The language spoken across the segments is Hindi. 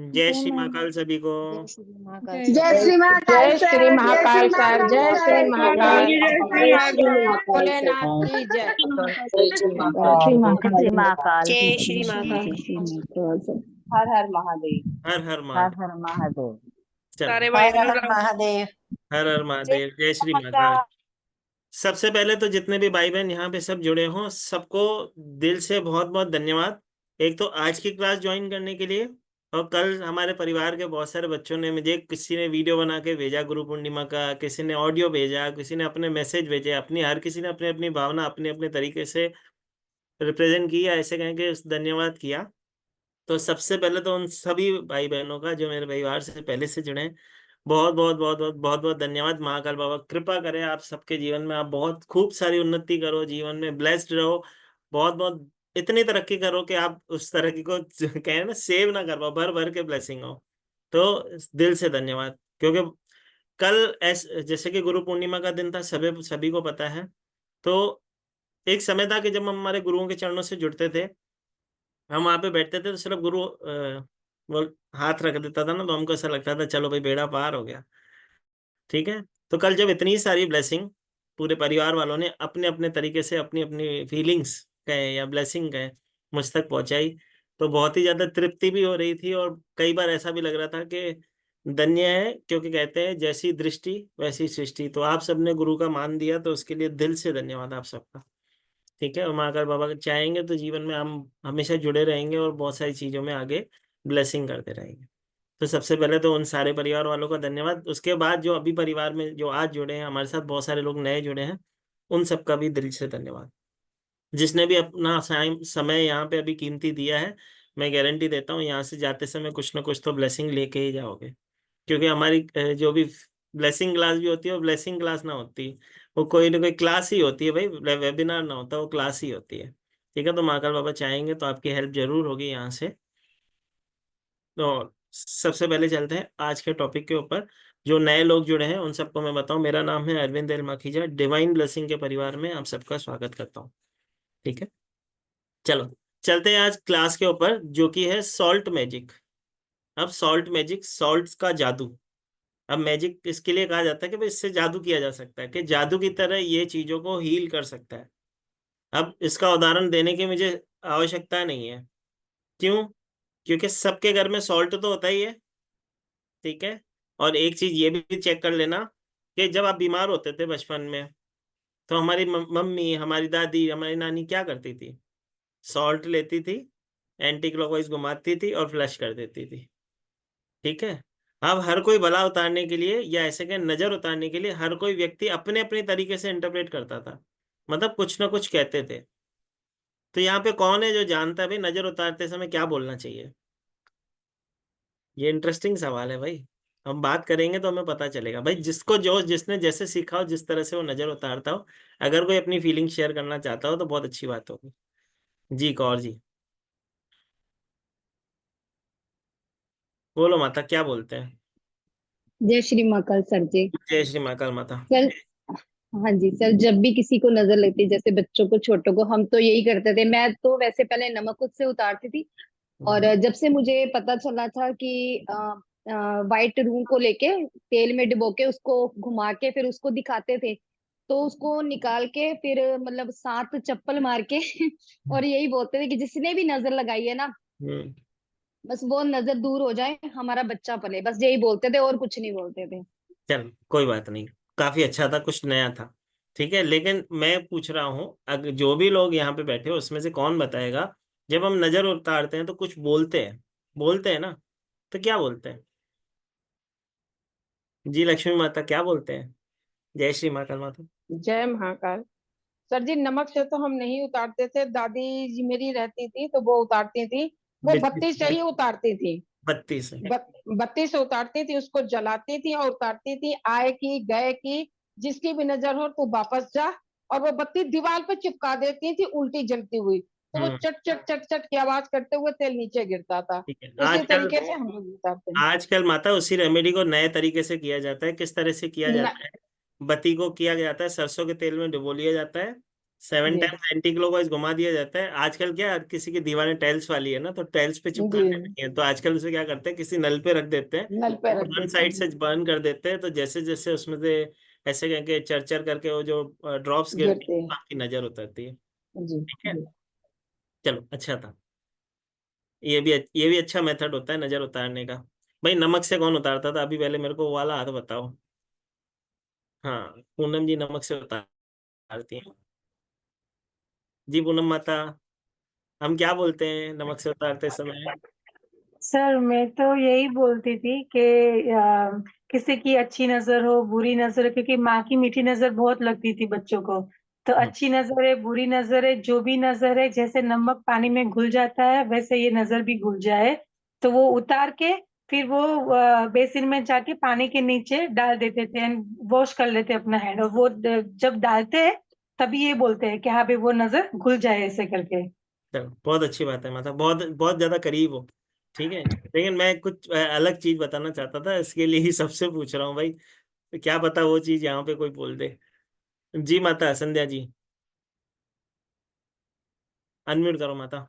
जय श्री महाकाल सभी को। जय श्री महाकाल। जय श्री महाकाल जय श्री महाकाल सर। जय श्री महाकाल। जय श्री महाकाल। भोलेनाथ की जय। जय श्री महाकाल। जय श्री महाकाल। हर हर महादेव। हर हर हर महादेव। हर महादेव। चलो, सारे हर भाई हर महादेव। हर हर महादेव। जय श्री महाकाल। सबसे पहले तो जितने भी भाई बहन यहाँ पे सब जुड़े हों, सबको दिल से बहुत बहुत धन्यवाद। एक तो आज की क्लास ज्वाइन करने के लिए, और कल हमारे परिवार के बहुत सारे बच्चों ने मुझे, किसी ने वीडियो बना के भेजा गुरु पूर्णिमा का, किसी ने ऑडियो भेजा, किसी ने अपने मैसेज भेजे, अपनी हर किसी ने अपनी अपनी भावना अपने अपने तरीके से रिप्रेजेंट किया, ऐसे कहें कि धन्यवाद किया। तो सबसे पहले तो उन सभी भाई बहनों का जो मेरे परिवार से पहले से जुड़े हैं, बहुत बहुत बहुत बहुत बहुत बहुत धन्यवाद। महाकाल बाबा कृपा करें आप सबके जीवन में, आप बहुत खूब सारी उन्नति करो, जीवन में ब्लेस्ड रहो, बहुत बहुत इतनी तरक्की करो कि आप उस तरक्की को कहें ना, सेव ना कर पाओ, भर भर के ब्लेसिंग हो। तो दिल से धन्यवाद। क्योंकि कल जैसे कि गुरु पूर्णिमा का दिन था, सभी को पता है। तो एक समय था कि जब हम हमारे गुरुओं के चरणों से जुड़ते थे, हम वहां पे बैठते थे, तो सिर्फ गुरु वो हाथ रख देता था ना, तो हमको ऐसा लगता था चलो भाई बेड़ा पार हो गया, ठीक है। तो कल जब इतनी सारी ब्लेसिंग पूरे परिवार वालों ने अपने अपने तरीके से अपनी अपनी फीलिंग्स कहे या ब्लेसिंग कहे मुझ तक पहुंचाई, तो बहुत ही ज्यादा तृप्ति भी हो रही थी, और कई बार ऐसा भी लग रहा था कि धन्य है, क्योंकि कहते हैं जैसी दृष्टि वैसी सृष्टि। तो आप सबने गुरु का मान दिया, तो उसके लिए दिल से धन्यवाद आप सबका, ठीक है। और महाकाल बाबा चाहेंगे तो जीवन में हम हमेशा जुड़े रहेंगे और बहुत सारी चीज़ों में आगे ब्लेसिंग करते रहेंगे। तो सबसे पहले तो उन सारे परिवार वालों का धन्यवाद। उसके बाद जो अभी परिवार में जो आज जुड़े हैं हमारे साथ, बहुत सारे लोग नए जुड़े हैं, उन सबका भी दिल से धन्यवाद। जिसने भी अपना समय यहाँ पे अभी कीमती दिया है, मैं गारंटी देता हूँ यहाँ से जाते समय कुछ ना कुछ तो ब्लेसिंग लेके ही जाओगे। क्योंकि हमारी जो भी ब्लेसिंग क्लास भी होती है, वो ब्लेसिंग क्लास ना होती, वो कोई ना कोई क्लास ही होती है भाई, वेबिनार ना होता, वो क्लास ही होती है, ठीक है। तो महाकाल बाबा चाहेंगे तो आपकी हेल्प जरूर होगी यहाँ से। तो सबसे पहले चलते हैं आज के टॉपिक के ऊपर। जो नए लोग जुड़े हैं उन सबको मैं बताऊं, मेरा नाम है Arvind L Makhija, divine blessing के परिवार में आप सबका स्वागत करता हूँ, ठीक है। चलो चलते हैं आज क्लास के ऊपर, जो कि है सॉल्ट मैजिक। अब सॉल्ट मैजिक, सॉल्ट का जादू। अब मैजिक इसके लिए कहा जाता है कि भाई इससे जादू किया जा सकता है, कि जादू की तरह ये चीजों को हील कर सकता है। अब इसका उदाहरण देने की मुझे आवश्यकता नहीं है। क्यों? क्योंकि सबके घर में सॉल्ट तो होता ही है, ठीक है। और एक चीज ये भी चेक कर लेना कि जब आप बीमार होते थे बचपन में, तो हमारी मम्मी, हमारी दादी, हमारी नानी क्या करती थी? सॉल्ट लेती थी, एंटी क्लॉकवाइज घुमाती थी और फ्लश कर देती थी, ठीक है। अब हर कोई भला उतारने के लिए, या ऐसे कहें नजर उतारने के लिए, हर कोई व्यक्ति अपने अपने तरीके से इंटरप्रेट करता था, मतलब कुछ ना कुछ कहते थे। तो यहाँ पे कौन है जो जानता है भाई नजर उतारते समय क्या बोलना चाहिए? ये इंटरेस्टिंग सवाल है भाई, हम बात करेंगे तो हमें पता चलेगा भाई। जिसको जो जिसने जैसे सीखा हो, जिस तरह से वो नजर उतारता हो, अगर कोई अपनी फीलिंग शेयर करना चाहता हो तो बहुत अच्छी बात होगी। जी कौर जी, बोलो माता, क्या बोलते हैं? जय श्री महाकाल सर जी। जय श्री महाकाल माता। सर, हाँ जी सर, जब भी किसी को नजर लगती, जैसे बच्चों को, छोटों को, हम तो यही करते थे। मैं तो वैसे पहले नमक खुद से उतारती थी, और जब से मुझे पता चला था कि व्हाइट रूम को लेके तेल में डुबो के उसको घुमा के फिर उसको दिखाते थे, तो उसको निकाल के फिर मतलब 7 चप्पल मार के और यही बोलते थे कि जिसने भी नजर लगाई है ना, हम्म। बस वो नजर दूर हो जाए, हमारा बच्चा पले, बस यही बोलते थे और कुछ नहीं बोलते थे। चल कोई बात नहीं, काफी अच्छा था, कुछ नया था, ठीक है। लेकिन मैं पूछ रहा हूँ, अगर जो भी लोग यहाँ पे बैठे हो उसमें से कौन बताएगा, जब हम नजर उतारते हैं तो कुछ बोलते हैं ना, तो क्या बोलते हैं? जी लक्ष्मी माता, क्या बोलते हैं? जय श्री महाकाल माता। जय महाकाल। सर जी, नमक से तो हम नहीं उतारते थे, दादी जी मेरी रहती थी तो वो उतारती थी। वो बत्ती से ही उतारती थी। 32 है। बत्ती से उतारती थी, उसको जलाती थी और उतारती थी। आए की गए की जिसकी भी नजर हो तो वापस जा, और वो बत्ती दीवार पे चिपका देती थी उल्टी जलती हुई, तो वो चट चट चट चट की आवाज करते हुए तेल नीचे गिरता था। ठीक है। उसी आजकल तरीके से हम लोग उतारते हैं। आजकल माता उसी रेमेडी को नए तरीके से किया जाता है। किस तरह से किया न, जाता है? बत्ती को किया जाता है, सरसों के तेल में डुबो लिया जाता है, 7 जी टाइम्स एंटी क्लॉकवाइज घुमा दिया जाता है। आजकल क्या हर किसी की दीवारें टाइल्स वाली है ना, तो टाइल्स पे जी चिपकाने नहीं है, तो आजकल उसे क्या करते हैं, किसी नल पे रख देते हैं नल पे और रख वन देते साइड हैं, से बर्न कर देते हैं, तो जैसे जैसे उसमें से ऐसे करके चर करके वो जो ड्रॉप्स गिरती गिरते है हैं। आपकी नजर उतरती है। जी ठीक है, जी। चलो अच्छा था। ये भी अच्छा मेथड होता है नजर उतारने का। भाई नमक से कौन उतारता था अभी, पहले मेरे को वो वाला हाथ बताओ। हाँ, पूनम जी नमक से उतारती हैं। जी पूनम माता, हम क्या बोलते हैं नमक से उतारते समय? सर मैं तो यही बोलती थी कि किसी की अच्छी नजर हो बुरी नजर हो, क्योंकि माँ की मीठी नजर बहुत लगती थी बच्चों को। तो हम्म, अच्छी नजर है बुरी नजर है जो भी नजर है, जैसे नमक पानी में घुल जाता है वैसे ये नजर भी घुल जाए, तो वो उतार के फिर वो बेसिन में जाके पानी के नीचे डाल देते थे एंड वॉश कर लेते अपना हैंड, और वो जब डालते हैं तभी ये बोलते हैं कि हाँ भाई वो नजर घुल जाए ऐसे करके। चलो बहुत अच्छी बात है माता, बहुत बहुत ज्यादा करीब हो। ठीक है, लेकिन मैं कुछ अलग चीज बताना चाहता था, इसके लिए ही सबसे पूछ रहा हूँ भाई, क्या पता वो चीज यहाँ पे कोई बोल दे। जी माता संध्या जी, अनम्यूट करो माता।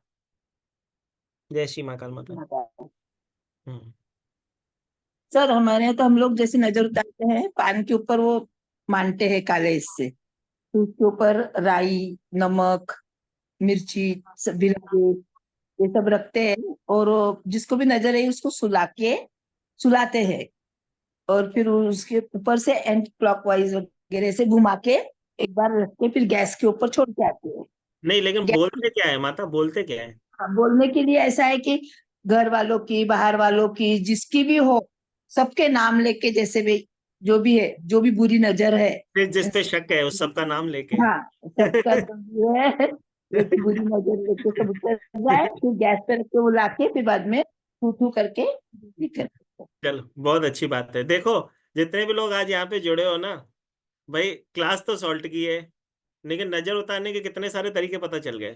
जय श्री महाकाल माता। हम्म। सर हमारे यहाँ तो हम लोग जैसे नजर उतारते हैं पान के ऊपर वो मानते हैं काले इससे, तो उसके ऊपर राई, नमक, मिर्ची सब भी लगे, ये सब रखते हैं और वो जिसको भी नजर है उसको सुलाते हैं, और फिर उसके ऊपर से एंटी क्लॉकवाइज वगैरह से घुमा के एक बार रख के फिर गैस के ऊपर छोड़ के आते हैं। नहीं लेकिन गैस बोलते क्या है माता, बोलते क्या है? बोलने के लिए ऐसा है कि घर वालों की बाहर वालों की जिसकी भी हो, सबके नाम लेके, जैसे भी जो भी है जो भी बुरी नजर है, फिर जिस पे शक है उस सबका नाम लेके। हाँ सबका जो भी है एक बुरी नजर लेके सब उतर जाए, फिर गैस पे रख के वो लाके फिर बाद में थू थू करके निकल। चलो बहुत अच्छी बात है। देखो जितने भी लोग आज यहाँ पे जुड़े हो ना भाई, क्लास तो सॉल्ट की है, लेकिन नजर उतारने के कितने सारे तरीके पता चल गए।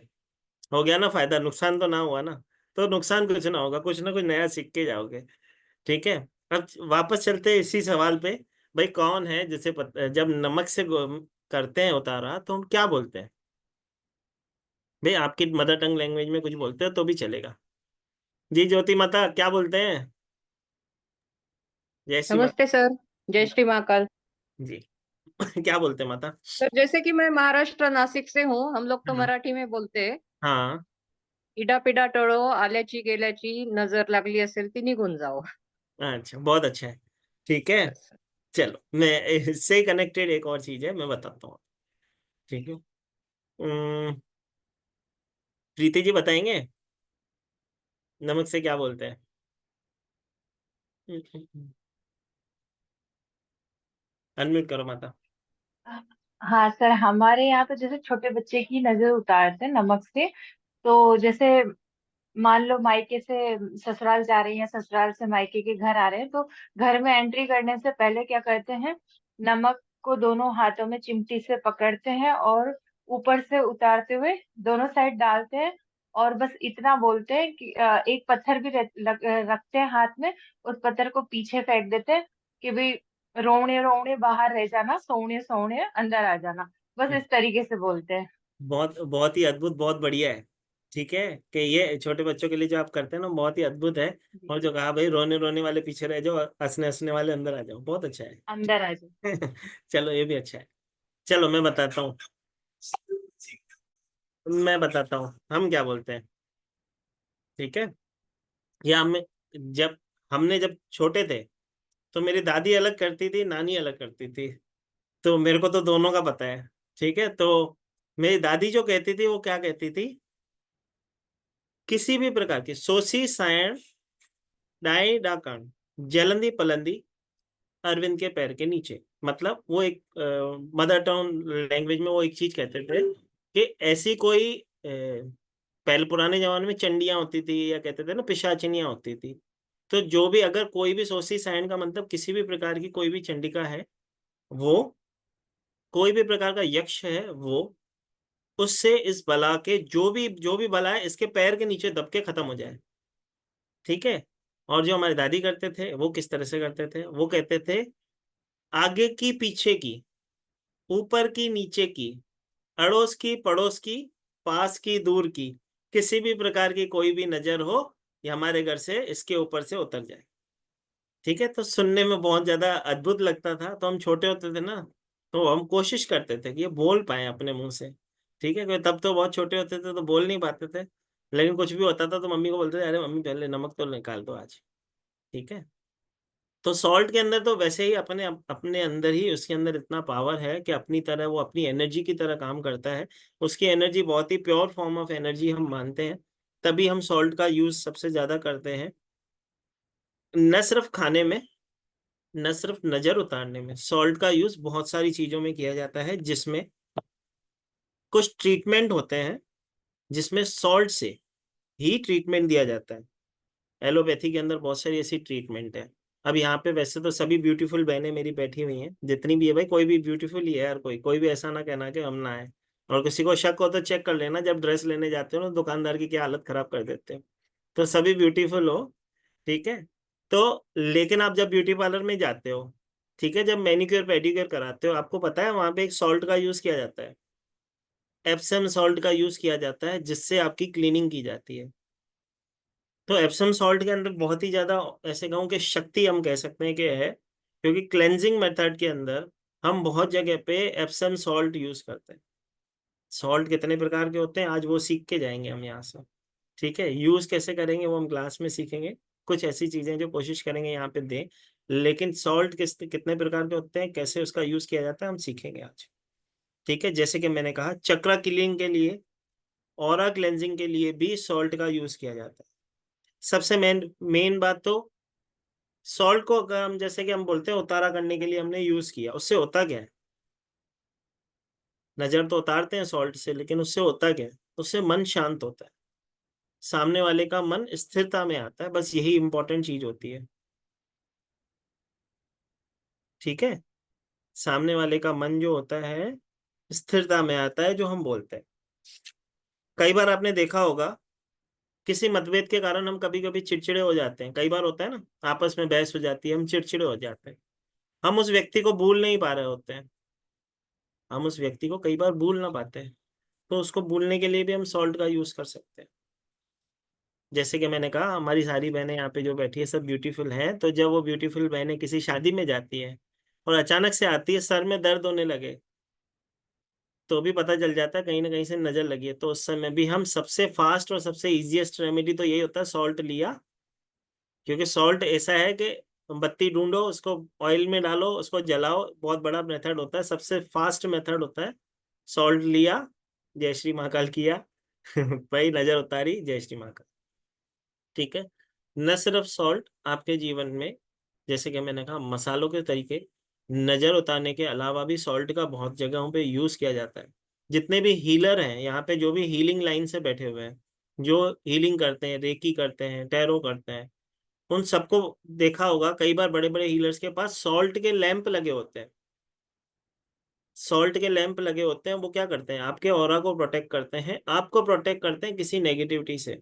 हो गया ना फायदा, नुकसान तो ना हुआ ना। तो नुकसान कुछ ना होगा, कुछ ना कुछ नया सीख के जाओगे। ठीक है, अब वापस चलते हैं इसी सवाल पे। भाई कौन है जिसे जब नमक से करते हैं उतारा तो हम क्या बोलते हैं? भाई आपकी मदर टंग लैंग्वेज में कुछ बोलते हो तो भी चलेगा। जी ज्योति माता क्या बोलते हैं? जय श्री माता। नमस्ते सर। जय श्री महाकाल। जी क्या बोलते हैं माता? सर जैसे कि मैं महाराष्ट्र नासिक से हूँ, हम लोग तो हम्म, मराठी में बोलते हैं, हाँ। इडापिडा टळो आल्याची गेल्याची नजर लागली असेल ती निघून जाओ। अच्छा बहुत अच्छा है। ठीक है, बस। चलो मैं इससे कनेक्टेड एक और चीज है मैं बताता हूँ। ठीक है, प्रीति जी बताएंगे नमक से क्या बोलते हैं? अनम्यूट करो माता। हाँ सर, हमारे यहाँ तो जैसे छोटे बच्चे की नजर उतारते हैं नमक से। तो जैसे मान लो मायके से ससुराल जा रही हैं, ससुराल से मायके के घर आ रहे हैं, तो घर में एंट्री करने से पहले क्या करते हैं, नमक को दोनों हाथों में चिमटी से पकड़ते हैं और ऊपर से उतारते हुए दोनों साइड डालते हैं, और बस इतना बोलते हैं कि एक पत्थर भी रखते हैं हाथ में, उस पत्थर को पीछे फेंक देते हैं कि भाई रोने रोने बाहर रह जाना, सोने सोने अंदर आ जाना। बस इस तरीके से बोलते हैं। बहुत बहुत ही अद्भुत, बहुत बढ़िया है। ठीक है, कि ये छोटे बच्चों के लिए जो आप करते हैं ना बहुत ही अद्भुत है। और जो कहा भाई रोने रोने वाले पीछे रह जाओ, हंसने हंसने वाले अंदर आ जाओ, बहुत अच्छा अंदर आ जाए। है। चलो ये भी अच्छा है। चलो मैं बताता हूँ, मैं बताता हूँ हम क्या बोलते हैं। ठीक है, या हमें जब हमने जब छोटे थे तो मेरी दादी अलग करती थी, नानी अलग करती थी, तो मेरे को तो दोनों का पता है। ठीक है, तो मेरी दादी जो कहती थी वो क्या कहती थी, किसी भी प्रकार की सोसी सायण डाई डाकण जलंदी पलंदी अरविंद के पैर के नीचे। मतलब वो एक मदर टंग लैंग्वेज में वो एक चीज कहते थे कि ऐसी कोई पहले पुराने जमाने में चंडियां होती थी या कहते थे ना पिशाचिनियां होती थी, तो जो भी अगर कोई भी सोसी सायण का मतलब किसी भी प्रकार की कोई भी चंडिका है, वो कोई भी प्रकार का यक्ष है, वो उससे इस बला के जो भी बला है इसके पैर के नीचे दब के खत्म हो जाए। ठीक है, और जो हमारी दादी करते थे वो किस तरह से करते थे, वो कहते थे आगे की पीछे की ऊपर की नीचे की अड़ोस की, पड़ोस की, पास की, दूर की, किसी भी प्रकार की कोई भी नजर हो, ये हमारे घर से इसके ऊपर से उतर जाए। ठीक है, तो सुनने में बहुत ज्यादा अद्भुत लगता था। तो हम छोटे होते थे ना, तो हम कोशिश करते थे कि ये बोल पाए अपने मुंह से। ठीक है, क्योंकि तब तो बहुत छोटे होते थे तो बोल नहीं पाते थे, लेकिन कुछ भी होता था तो मम्मी को बोलते थे, अरे मम्मी पहले नमक तो निकाल दो आज। ठीक है, तो सॉल्ट के अंदर तो वैसे ही अपने अपने अंदर ही उसके अंदर इतना पावर है कि अपनी तरह वो अपनी एनर्जी की तरह काम करता है। उसकी एनर्जी बहुत ही प्योर फॉर्म ऑफ एनर्जी हम मानते हैं, तभी हम सॉल्ट का यूज सबसे ज्यादा करते हैं। न सिर्फ खाने में, न सिर्फ नजर उतारने में, सॉल्ट का यूज बहुत सारी चीजों में किया जाता है, जिसमें कुछ ट्रीटमेंट होते हैं जिसमें सॉल्ट से ही ट्रीटमेंट दिया जाता है। एलोपैथी के अंदर बहुत सारी ऐसी ट्रीटमेंट है। अब यहाँ पे वैसे तो सभी ब्यूटीफुल बहनें मेरी बैठी हुई हैं, जितनी भी है भाई, कोई भी ब्यूटीफुल ही है यार, कोई कोई भी ऐसा ना कहना कि हम ना है। और किसी को शक हो तो चेक कर लेना, जब ड्रेस लेने जाते हो ना दुकानदार की क्या हालत खराब कर देते हो। तो सभी ब्यूटीफुल हो। ठीक है, तो लेकिन आप जब ब्यूटी पार्लर में जाते हो, ठीक है, जब मैनिक्योर पेडिक्योर कराते हो, आपको पता है वहां पे एक सॉल्ट का यूज किया जाता है, एप्सम सॉल्ट का यूज किया जाता है, जिससे आपकी क्लीनिंग की जाती है। तो एप्सम सॉल्ट के अंदर बहुत ही ज्यादा, ऐसे कहूँ कि शक्ति हम कह सकते हैं कि है, क्योंकि क्लेंजिंग मेथड के अंदर हम बहुत जगह पे एप्सम सॉल्ट यूज करते हैं। सॉल्ट कितने प्रकार के होते हैं आज वो सीख के जाएंगे हम यहाँ से। ठीक है, यूज कैसे करेंगे वो हम क्लास में सीखेंगे। कुछ ऐसी चीजें जो कोशिश करेंगे यहाँ पे दें, लेकिन सॉल्ट कितने प्रकार के होते हैं, कैसे उसका यूज किया जाता है, हम सीखेंगे आज। ठीक है, जैसे कि मैंने कहा, चक्रा क्लीनिंग के लिए, ऑरा क्लेंजिंग के लिए भी सॉल्ट का यूज किया जाता है। सबसे मेन मेन बात तो, सॉल्ट को अगर हम, जैसे कि हम बोलते हैं उतारा करने के लिए हमने यूज किया, उससे होता क्या है? नजर तो उतारते हैं सॉल्ट से, लेकिन उससे होता क्या है? उससे मन शांत होता है, सामने वाले का मन स्थिरता में आता है, बस यही इंपॉर्टेंट चीज होती है। ठीक है, सामने वाले का मन जो होता है स्थिरता में आता है, जो हम बोलते हैं। कई बार आपने देखा होगा, किसी मतभेद के कारण हम कभी कभी चिड़चिड़े हो जाते हैं, कई बार होता है ना, आपस में बहस हो जाती है, हम चिड़चिड़े हो जाते हैं। हम उस व्यक्ति को भूल नहीं पा रहे होते हैं, हम उस व्यक्ति को कई बार भूल ना पाते हैं, तो उसको भूलने के लिए भी हम सॉल्ट का यूज कर सकते हैं। जैसे कि मैंने कहा, हमारी सारी बहनें यहाँ पे जो बैठी है सब ब्यूटीफुल हैं, तो जब वो ब्यूटीफुल बहनें किसी शादी में जाती है और अचानक से आती है, सर में दर्द होने लगे, तो भी पता चल जाता है कहीं ना कहीं से नजर लगी है। तो उस समय भी हम सबसे फास्ट और सबसे इजीएस्ट रेमेडी तो यही होता है, सॉल्ट लिया। क्योंकि सॉल्ट ऐसा है कि बत्ती ढूंढो, उसको ऑयल में डालो, उसको जलाओ, बहुत बड़ा मेथड होता है, सबसे फास्ट मेथड होता है। सॉल्ट लिया, जय श्री महाकाल किया भाई नजर उतारी, जय श्री महाकाल। ठीक है, न सिर्फ सॉल्ट आपके जीवन में, जैसे कि मैंने कहा, मसालों के तरीके, नजर उतारने के अलावा भी सॉल्ट का बहुत जगहों पे यूज किया जाता है। जितने भी हीलर हैं यहाँ पे, जो भी हीलिंग लाइन से बैठे हुए हैं, जो हीलिंग करते हैं, रेकी करते हैं, टैरो करते हैं, उन सबको देखा होगा, कई बार बड़े बड़े हीलर्स के पास सॉल्ट के लैंप लगे होते हैं। सॉल्ट के लैंप लगे होते हैं, वो क्या करते हैं, आपके ऑरा को प्रोटेक्ट करते हैं, आपको प्रोटेक्ट करते हैं किसी नेगेटिविटी से।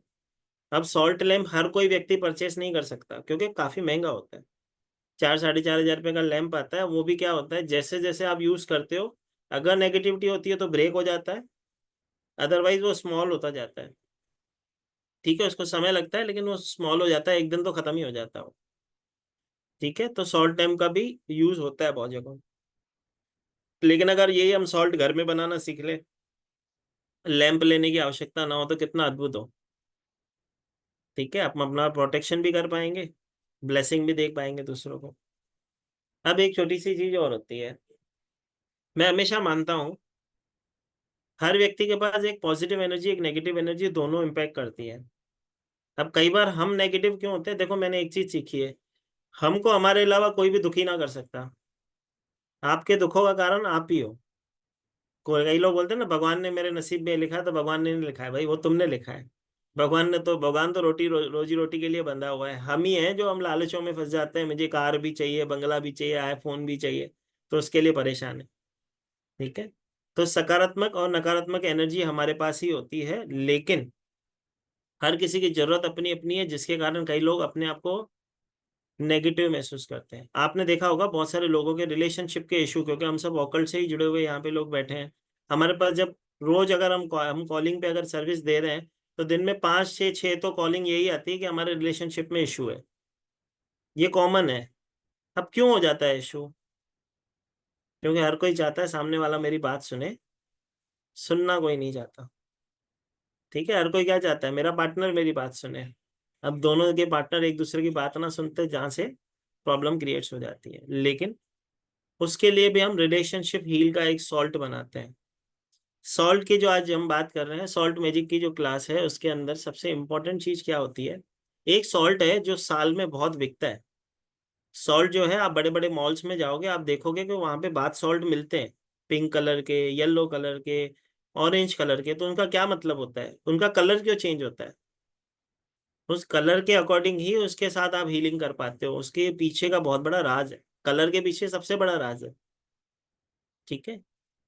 अब सॉल्ट लैंप हर कोई व्यक्ति परचेस नहीं कर सकता, क्योंकि काफी महंगा होता है। 4-4.5 हजार रुपए का लैंप आता है, वो भी क्या होता है, जैसे जैसे आप यूज करते हो, अगर नेगेटिविटी होती है तो ब्रेक हो जाता है, अदरवाइज वो स्मॉल होता जाता है। ठीक है, उसको समय लगता है, लेकिन वो स्मॉल हो जाता है, एक दिन तो खत्म ही हो जाता है वो। ठीक है, तो सॉल्ट लैंप का भी यूज होता है बहुत जगह। लेकिन अगर यही हम सॉल्ट घर में बनाना सीख ले, लैंप लेने की आवश्यकता ना हो, तो कितना अद्भुत हो। ठीक है, आप अपना प्रोटेक्शन भी कर पाएंगे, ब्लेसिंग भी देख पाएंगे दूसरों को। अब एक छोटी सी चीज और होती है, मैं हमेशा मानता हूँ हर व्यक्ति के पास एक पॉजिटिव एनर्जी, एक नेगेटिव एनर्जी, दोनों इम्पैक्ट करती है। अब कई बार हम नेगेटिव क्यों होते हैं, देखो मैंने एक चीज सीखी है, हमको हमारे अलावा कोई भी दुखी ना कर सकता। आपके दुखों का कारण आप ही हो। कोई, कई लोग बोलते हैं ना, भगवान ने मेरे नसीब में लिखा है, तो भगवान ने नहीं लिखा है भाई, वो तुमने लिखा है। भगवान तो रोजी रोटी के लिए बंधा हुआ है, हम ही हैं जो हम लालचों में फंस जाते हैं, मुझे कार भी चाहिए, बंगला भी चाहिए, आईफोन भी चाहिए, तो उसके लिए परेशान है। ठीक है, तो सकारात्मक और नकारात्मक एनर्जी हमारे पास ही होती है, लेकिन हर किसी की जरूरत अपनी अपनी है, जिसके कारण कई लोग अपने आप को नेगेटिव महसूस करते हैं। आपने देखा होगा बहुत सारे लोगों के रिलेशनशिप के इशू, क्योंकि हम सब ऑकल्ट से ही जुड़े हुए यहाँ पे लोग बैठे हैं, हमारे पास जब रोज अगर हम कॉलिंग पे अगर सर्विस दे रहे हैं तो दिन में 5 से 6 तो कॉलिंग यही आती है कि हमारे रिलेशनशिप में इशू है। ये कॉमन है। अब क्यों हो जाता है इशू? क्योंकि हर कोई चाहता है सामने वाला मेरी बात सुने, सुनना कोई नहीं चाहता। ठीक है, हर कोई क्या चाहता है, मेरा पार्टनर मेरी बात सुने। अब दोनों के पार्टनर एक दूसरे की बात ना सुनते, जहां से प्रॉब्लम क्रिएट्स हो जाती है। लेकिन उसके लिए भी हम रिलेशनशिप हील का एक सॉल्ट बनाते हैं। सॉल्ट की जो आज हम बात कर रहे हैं, सॉल्ट मैजिक की जो क्लास है, उसके अंदर सबसे इंपॉर्टेंट चीज क्या होती है? एक सॉल्ट है जो साल में बहुत बिकता है। सॉल्ट जो है, आप बड़े बड़े मॉल्स में जाओगे, आप देखोगे कि वहां पे बाथ सॉल्ट मिलते हैं, पिंक कलर के, येलो कलर के, ऑरेंज कलर के। तो उनका क्या मतलब होता है? उनका कलर क्यों चेंज होता है? उस कलर के अकॉर्डिंग ही उसके साथ आप हीलिंग कर पाते हो। उसके पीछे का बहुत बड़ा राज है, कलर के पीछे सबसे बड़ा राज है। ठीक है।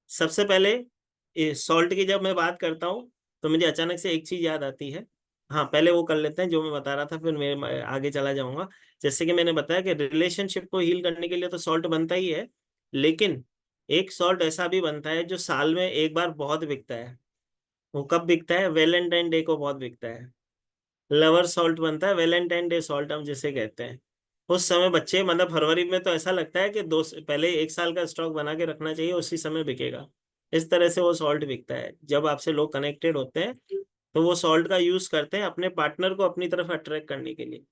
सबसे पहले सॉल्ट की जब मैं बात करता हूँ तो मुझे अचानक से एक चीज याद आती है। हाँ, पहले वो कर लेते हैं जो मैं बता रहा था, फिर मैं आगे चला जाऊंगा। जैसे कि मैंने बताया कि रिलेशनशिप को हील करने के लिए तो सॉल्ट बनता ही है, लेकिन एक सॉल्ट ऐसा भी बनता है जो साल में एक बार बहुत बिकता है। वो कब बिकता है? वैलेंटाइन डे को बहुत बिकता है। लवर सॉल्ट बनता है, वैलेंटाइन डे सॉल्ट हम जिसे कहते हैं। उस समय बच्चे, मतलब फरवरी में तो ऐसा लगता है कि पहले 1 साल का स्टॉक बना के रखना चाहिए, उसी समय बिकेगा। इस तरह से वो सॉल्ट बिकता है। जब आपसे लोग कनेक्टेड होते हैं तो वो सॉल्ट का यूज करते हैं अपने पार्टनर को अपनी तरफ अट्रैक्ट करने के लिए।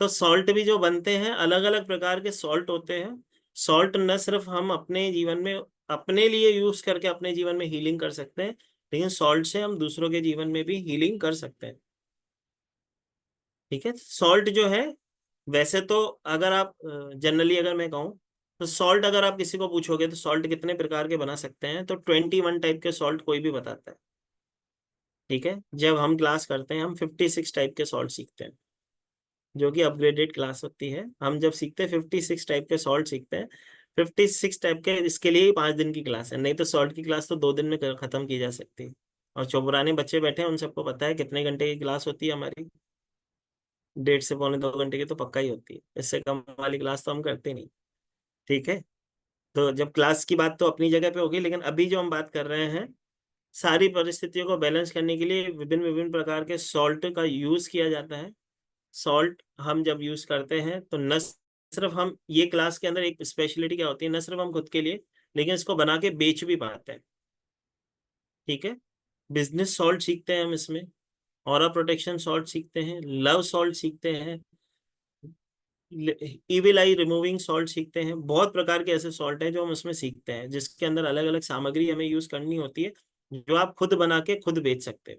तो सॉल्ट भी जो बनते हैं, अलग अलग प्रकार के सॉल्ट होते हैं। सॉल्ट न सिर्फ हम अपने जीवन में अपने लिए यूज करके अपने जीवन में हीलिंग कर सकते हैं, लेकिन सॉल्ट से हम दूसरों के जीवन में भी हीलिंग कर सकते हैं। ठीक है। सॉल्ट जो है, वैसे तो अगर आप जनरली अगर मैं कहूँ तो सॉल्ट, अगर आप किसी को पूछोगे तो सॉल्ट कितने प्रकार के बना सकते हैं, तो 21 टाइप के सॉल्ट कोई भी बताता है। ठीक है। जब हम क्लास करते हैं, हम 56 टाइप के सॉल्ट सीखते हैं, जो कि अपग्रेडेड क्लास होती है। हम जब सीखते हैं 56 टाइप के सॉल्ट सीखते हैं। 56 टाइप के, इसके लिए ही 5 दिन की क्लास है, नहीं तो सॉल्ट की क्लास तो 2 दिन में खत्म की जा सकती है। और जो पुराने बच्चे बैठे हैं उन सबको पता है कितने घंटे की क्लास होती है हमारी। 1.5 से पौने 2 घंटे की तो पक्का ही होती है, इससे कम वाली क्लास तो हम करते नहीं। ठीक है। तो जब क्लास की बात तो अपनी जगह पे होगी, लेकिन अभी जो हम बात कर रहे हैं, सारी परिस्थितियों को बैलेंस करने के लिए विभिन्न विभिन्न प्रकार के सॉल्ट का यूज किया जाता है। सॉल्ट हम जब यूज करते हैं तो न सिर्फ हम, ये क्लास के अंदर एक स्पेशलिटी क्या होती है, न सिर्फ हम खुद के लिए, लेकिन इसको बना के बेच भी पाते हैं। ठीक है। बिजनेस सॉल्ट सीखते हैं हम इसमें, ऑरा प्रोटेक्शन सॉल्ट सीखते हैं, लव सॉल्ट सीखते हैं, इविल आई रिमूविंग सॉल्ट सीखते हैं। बहुत प्रकार के ऐसे सॉल्ट हैं जो हम उसमें सीखते हैं, जिसके अंदर अलग अलग सामग्री हमें यूज करनी होती है, जो आप खुद बना के खुद बेच सकते हो।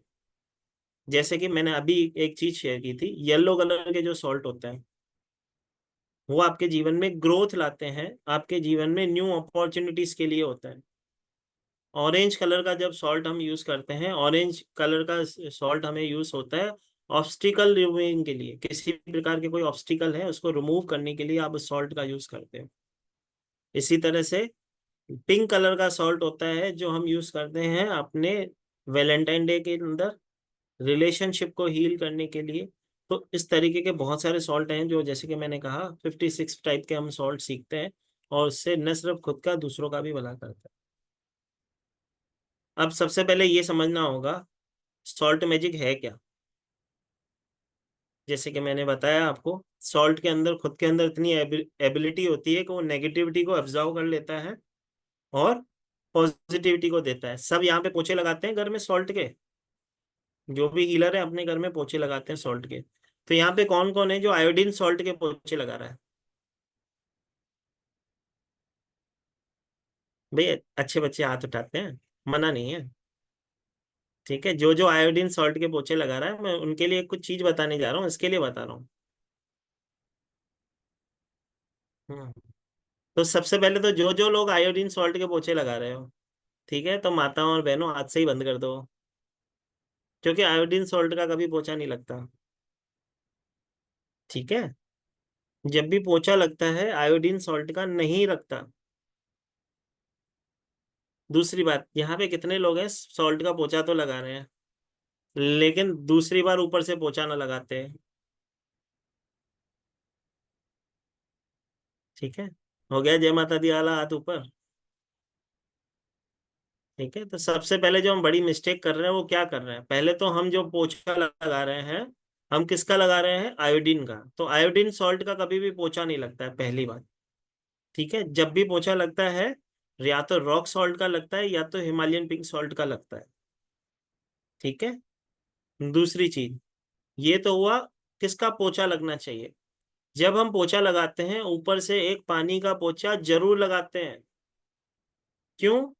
जैसे कि मैंने अभी एक चीज शेयर की थी, येलो कलर के जो सॉल्ट होते हैं, वो आपके जीवन में ग्रोथ लाते हैं, आपके जीवन में न्यू अपॉर्चुनिटीज के लिए होता है। ऑरेंज कलर का जब सॉल्ट हम यूज करते हैं, ऑरेंज कलर का सॉल्ट हमें यूज होता है ऑब्स्टिकल रिमूविंग के लिए। किसी भी प्रकार के कोई ऑब्स्टिकल है उसको रिमूव करने के लिए आप उस सॉल्ट का यूज करते हो। इसी तरह से पिंक कलर का सॉल्ट होता है जो हम यूज करते हैं अपने वैलेंटाइन डे के अंदर, रिलेशनशिप को हील करने के लिए। तो इस तरीके के बहुत सारे सॉल्ट हैं, जो जैसे कि मैंने कहा 56 टाइप के हम सॉल्ट सीखते हैं, और उससे न सिर्फ खुद का, दूसरों का भी भला करता है। अब सबसे पहले ये समझना होगा सॉल्ट मैजिक है क्या। जैसे कि मैंने बताया आपको, सॉल्ट के अंदर, खुद के अंदर इतनी एबिलिटी होती है कि वो नेगेटिविटी को ऑब्जर्व कर लेता है और पॉजिटिविटी को देता है। सब यहाँ पे पोछे लगाते हैं घर में सॉल्ट के, जो भी हीलर है अपने घर में पोछे लगाते हैं सॉल्ट के। तो यहाँ पे कौन कौन है जो आयोडीन सॉल्ट के पोछे लगा रहा है? भाई अच्छे बच्चे हाथ उठाते हैं, मना नहीं है। ठीक है। जो जो आयोडीन सॉल्ट के पोछे लगा रहा है, मैं उनके लिए कुछ चीज बताने जा रहा हूँ, इसके लिए बता रहा हूँ। हम्म। तो सबसे पहले तो जो जो लोग आयोडीन सॉल्ट के पोछे लगा रहे हो, ठीक है, तो माताओं और बहनों आज से ही बंद कर दो, क्योंकि आयोडीन सॉल्ट का कभी पोछा नहीं लगता। ठीक है। जब भी पोछा लगता है आयोडीन सॉल्ट का नहीं लगता। दूसरी बात, यहाँ पे कितने लोग हैं सॉल्ट का पोछा तो लगा रहे हैं, लेकिन दूसरी बार ऊपर से पोछा ना लगाते हैं? ठीक है। हो गया जय माता दी वाला हाथ ऊपर। ठीक है, तो सबसे पहले जो हम बड़ी मिस्टेक कर रहे हैं वो क्या कर रहे हैं, पहले तो हम जो पोछा लगा रहे हैं, हम किसका लगा रहे हैं, आयोडीन का। तो आयोडीन सॉल्ट का कभी भी पोछा नहीं लगता है, पहली बात। ठीक है, जब भी पोछा लगता है या तो रॉक सॉल्ट का लगता है या तो हिमालयन पिंक सॉल्ट का लगता है। ठीक है, दूसरी चीज, ये तो हुआ किसका पोछा लगना चाहिए। जब हम पोछा लगाते हैं ऊपर से एक पानी का पोछा जरूर लगाते हैं। क्यों?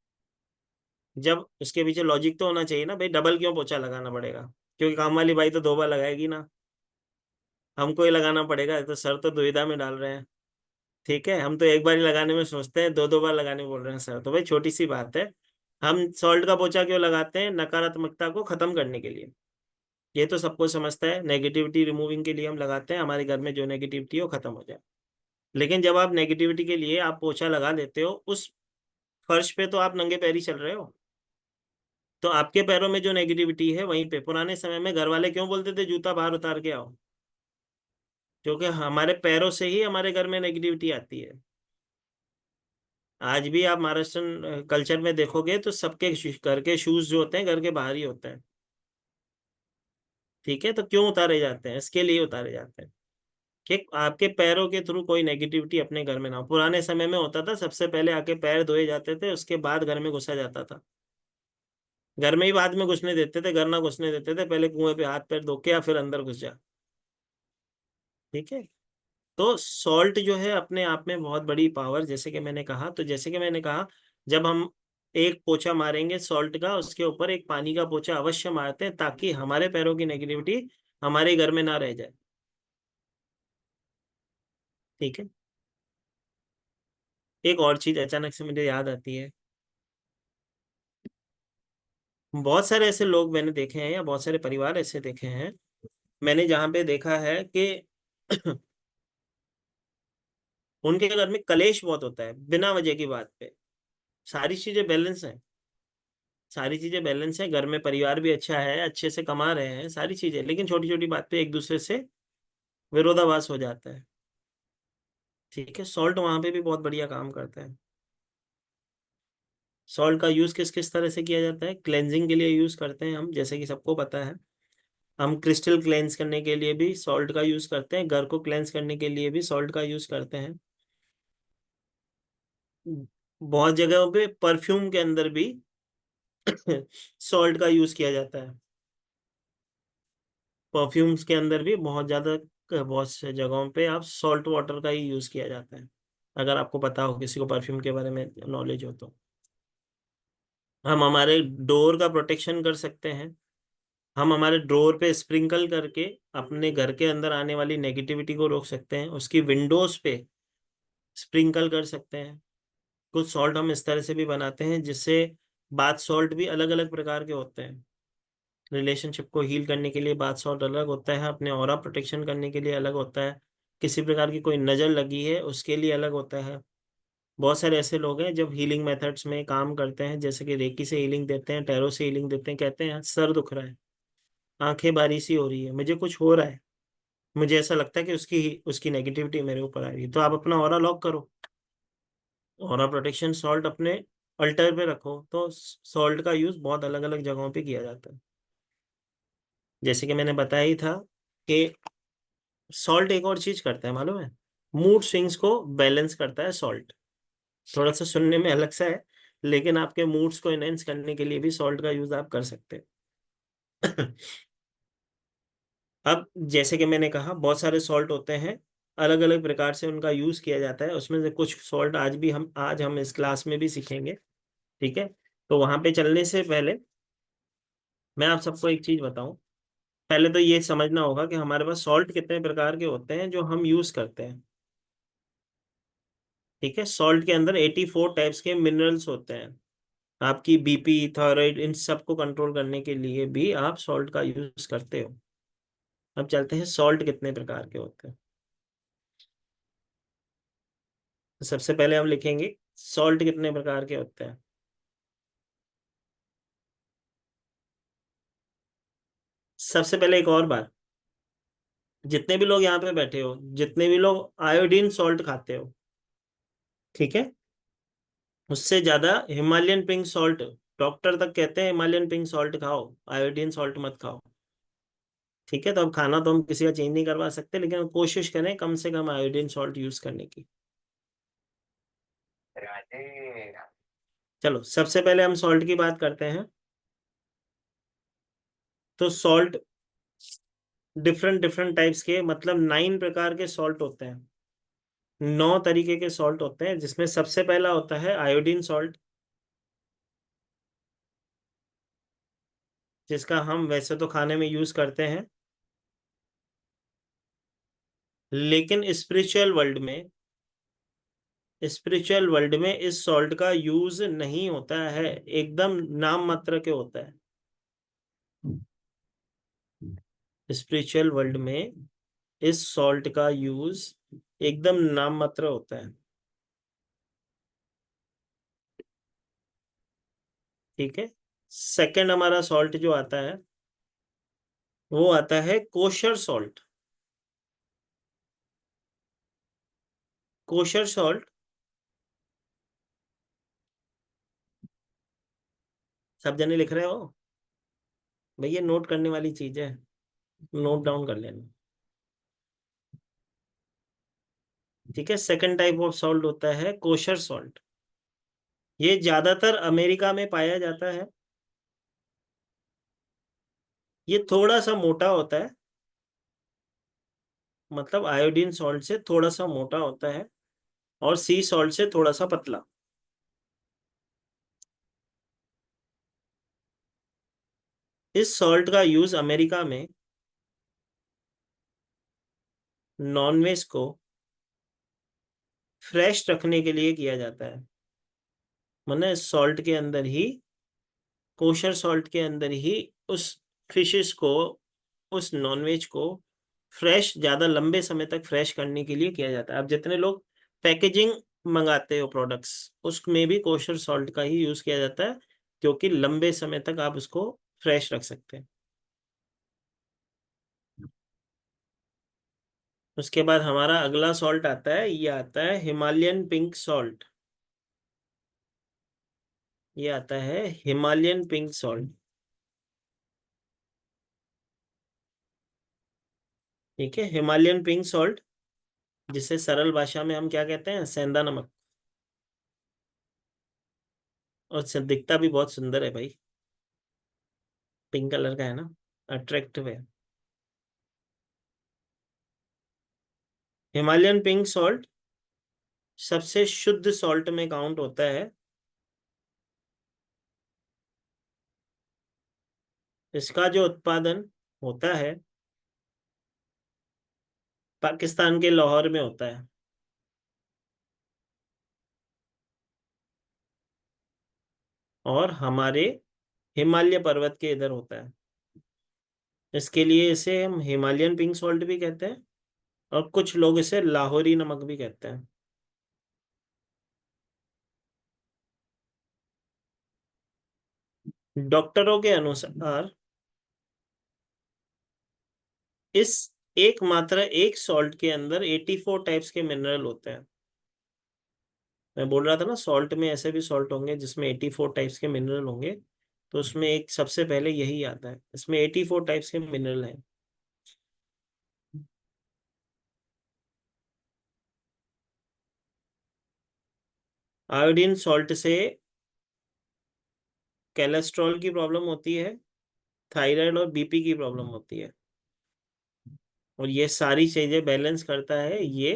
जब उसके पीछे लॉजिक तो होना चाहिए ना भाई, डबल क्यों पोछा लगाना पड़ेगा? क्योंकि काम वाली बाई तो 2 बार लगाएगी ना, हमको ही लगाना पड़ेगा, तो सर तो दुविधा में डाल रहे हैं। ठीक है, हम तो एक बार ही लगाने में सोचते हैं, 2 2 बार लगाने बोल रहे हैं सर, तो भाई छोटी सी बात है। हम सॉल्ट का पोछा क्यों लगाते हैं? नकारात्मकता को खत्म करने के लिए। ये तो सबको समझता है, नेगेटिविटी रिमूविंग के लिए हम लगाते हैं, हमारे घर में जो नेगेटिविटी है वो खत्म हो जाए। लेकिन जब आप नेगेटिविटी के लिए आप पोछा लगा लेते हो, उस फर्श पे तो आप नंगे पैर ही चल रहे हो, तो आपके पैरों में जो नेगेटिविटी है वहीं पे। पुराने समय में घर वाले क्यों बोलते थे जूता बाहर उतार के आओ? क्योंकि हमारे पैरों से ही हमारे घर में नेगेटिविटी आती है। आज भी आप महाराष्ट्रन कल्चर में देखोगे तो सबके घर के शूज जो होते हैं घर के बाहर ही होते हैं। ठीक है, तो क्यों उतारे जाते हैं? इसके लिए उतारे जाते हैं कि आपके पैरों के थ्रू कोई नेगेटिविटी अपने घर में ना हो। पुराने समय में होता था, सबसे पहले आके पैर धोए जाते थे, उसके बाद घर में घुसा जाता था। घर में ही बाद में घुसने देते थे, घर ना घुसने देते थे, पहले कुएं पे हाथ पैर धो के या फिर अंदर घुस जा। ठीक है, तो सॉल्ट जो है अपने आप में बहुत बड़ी पावर, जैसे कि मैंने कहा, तो जैसे कि मैंने कहा, जब हम एक पोछा मारेंगे सॉल्ट का, उसके ऊपर एक पानी का पोछा अवश्य मारते हैं, ताकि हमारे पैरों की नेगेटिविटी हमारे घर में ना रह जाए। ठीक है, एक और चीज अचानक से मुझे याद आती है। बहुत सारे ऐसे लोग मैंने देखे हैं, या बहुत सारे परिवार ऐसे देखे हैं मैंने, जहाँ पे देखा है कि उनके घर में कलेश बहुत होता है बिना वजह की बात पे। सारी चीजें बैलेंस है, सारी चीजें बैलेंस है, घर में परिवार भी अच्छा है, अच्छे से कमा रहे हैं, सारी चीजें, लेकिन छोटी छोटी बात पे एक दूसरे से विरोधाभास हो जाता है। ठीक है, सॉल्ट वहां पे भी बहुत बढ़िया काम करता है। सॉल्ट का यूज किस किस तरह से किया जाता है? क्लेंजिंग के लिए यूज करते हैं हम, जैसे कि सबको पता है। हम क्रिस्टल क्लेंस करने के लिए भी सॉल्ट का यूज करते हैं, घर को क्लेंस करने के लिए भी सॉल्ट का यूज करते हैं। बहुत जगहों पे परफ्यूम के अंदर भी सॉल्ट का यूज किया जाता है। परफ्यूम्स के अंदर भी बहुत ज्यादा, बहुत से जगहों पे आप सॉल्ट वाटर का ही यूज किया जाता है। अगर आपको पता हो, किसी को परफ्यूम के बारे में नॉलेज हो तो। हम हमारे डोर का प्रोटेक्शन कर सकते हैं, हम हमारे डोर पे स्प्रिंकल करके अपने घर के अंदर आने वाली नेगेटिविटी को रोक सकते हैं, उसकी विंडोज पे स्प्रिंकल कर सकते हैं। कुछ सॉल्ट हम इस तरह से भी बनाते हैं जिससे, बाथ सॉल्ट भी अलग अलग प्रकार के होते हैं। रिलेशनशिप को हील करने के लिए बाथ सॉल्ट अलग होता है, अपने ऑरा प्रोटेक्शन करने के लिए अलग होता है, किसी प्रकार की कोई नजर लगी है उसके लिए अलग होता है। बहुत सारे ऐसे लोग हैं जब हीलिंग मेथड्स में काम करते हैं, जैसे कि रेकी से हीलिंग देते हैं, टैरो से हीलिंग देते हैं, कहते हैं सर दुख रहा है, आंखें बारी सी हो रही है, मुझे कुछ हो रहा है, मुझे ऐसा लगता है कि उसकी उसकी नेगेटिविटी मेरे ऊपर आ रही है, तो आप अपना ऑरा लॉक करो, ऑरा प्रोटेक्शन सॉल्ट अपने अल्टर पे रखो। तो सॉल्ट का यूज बहुत अलग अलग जगहों पे किया जाता है। जैसे कि मैंने बताया ही था कि सॉल्ट एक और चीज करता है, मालूम है? मूड स्विंग्स को बैलेंस करता है सॉल्ट। थोड़ा सा सुनने में अलग सा है, लेकिन आपके मूड्स को एनहेंस करने के लिए भी सॉल्ट का यूज आप कर सकते हैं। अब जैसे कि मैंने कहा, बहुत सारे सॉल्ट होते हैं, अलग अलग प्रकार से उनका यूज किया जाता है, उसमें से कुछ सॉल्ट आज हम इस क्लास में भी सीखेंगे। ठीक है, तो वहां पे चलने से पहले मैं आप सबको एक चीज बताऊं। पहले तो ये समझना होगा कि हमारे पास सॉल्ट कितने प्रकार के होते हैं जो हम यूज करते हैं। ठीक है, सॉल्ट के अंदर 84 टाइप्स के मिनरल्स होते हैं। आपकी बीपी, थायराइड, इन सब को कंट्रोल करने के लिए भी आप सॉल्ट का यूज करते हो। अब चलते हैं सॉल्ट कितने प्रकार के होते हैं। तो सबसे पहले हम लिखेंगे सॉल्ट कितने प्रकार के होते हैं। सबसे पहले एक और बात, जितने भी लोग यहाँ पे बैठे हो, जितने भी लोग आयोडीन सॉल्ट खाते हो, ठीक है, उससे ज्यादा हिमालयन पिंक सॉल्ट डॉक्टर तक कहते हैं हिमालयन पिंक सॉल्ट खाओ, आयोडीन सॉल्ट मत खाओ। ठीक है, तो अब खाना तो हम किसी का चेंज नहीं करवा सकते, लेकिन कोशिश करें कम से कम आयोडीन सॉल्ट यूज करने की। चलो सबसे पहले हम सॉल्ट की बात करते हैं। तो सॉल्ट डिफरेंट डिफरेंट टाइप्स के, मतलब 9 प्रकार के सॉल्ट होते हैं, 9 तरीके के सॉल्ट होते हैं, जिसमें सबसे पहला होता है आयोडीन सॉल्ट, जिसका हम वैसे तो खाने में यूज करते हैं, लेकिन स्पिरिचुअल वर्ल्ड में इस सॉल्ट का यूज नहीं होता है, एकदम नाम मात्र के होता है। स्पिरिचुअल वर्ल्ड में इस सॉल्ट का यूज एकदम नाम मात्र होता है। ठीक है, सेकंड हमारा सॉल्ट जो आता है वो आता है कोशर सॉल्ट। कोशर सॉल्ट, सब जने लिख रहे हो भैया? नोट करने वाली चीज है, नोट डाउन कर लेना। ठीक है, सेकंड टाइप ऑफ सॉल्ट होता है कोशर सॉल्ट। ये ज्यादातर अमेरिका में पाया जाता है। ये थोड़ा सा मोटा होता है, मतलब आयोडीन सॉल्ट से थोड़ा सा मोटा होता है, और सी सॉल्ट से थोड़ा सा पतला। इस सॉल्ट का यूज अमेरिका में नॉनवेज को फ्रेश रखने के लिए किया जाता है। माने सॉल्ट के अंदर ही, कोशर सॉल्ट के अंदर ही उस फिशेस को, उस नॉनवेज को फ्रेश, ज़्यादा लंबे समय तक फ्रेश करने के लिए किया जाता है। अब जितने लोग पैकेजिंग मंगाते हो प्रोडक्ट्स, उसमें भी कोशर सॉल्ट का ही यूज़ किया जाता है, क्योंकि लंबे समय तक आप उसको फ्रेश रख सकते हैं। उसके बाद हमारा अगला सॉल्ट आता है, ये आता है हिमालयन पिंक सॉल्ट। ये आता है हिमालयन पिंक सॉल्ट। ठीक है, हिमालयन पिंक सॉल्ट, जिसे सरल भाषा में हम क्या कहते हैं, सेंधा नमक। और दिखता भी बहुत सुंदर है भाई, पिंक कलर का है ना, अट्रैक्टिव है। हिमालयन पिंक सॉल्ट सबसे शुद्ध सॉल्ट में काउंट होता है। इसका जो उत्पादन होता है पाकिस्तान के लाहौर में होता है, और हमारे हिमालय पर्वत के इधर होता है। इसके लिए इसे हम हिमालयन पिंक सॉल्ट भी कहते हैं, और कुछ लोग इसे लाहौरी नमक भी कहते हैं। डॉक्टरों के अनुसार इस एकमात्र एक सॉल्ट के अंदर 84 टाइप्स के मिनरल होते हैं। मैं बोल रहा था ना, सॉल्ट में ऐसे भी सॉल्ट होंगे जिसमें 84 टाइप्स के मिनरल होंगे, तो उसमें एक सबसे पहले यही आता है, इसमें 84 टाइप्स के मिनरल हैं। आयोडीन सॉल्ट से कोलेस्ट्रॉल की प्रॉब्लम होती है, थायराइड और बीपी की प्रॉब्लम होती है, और ये सारी चीजें बैलेंस करता है ये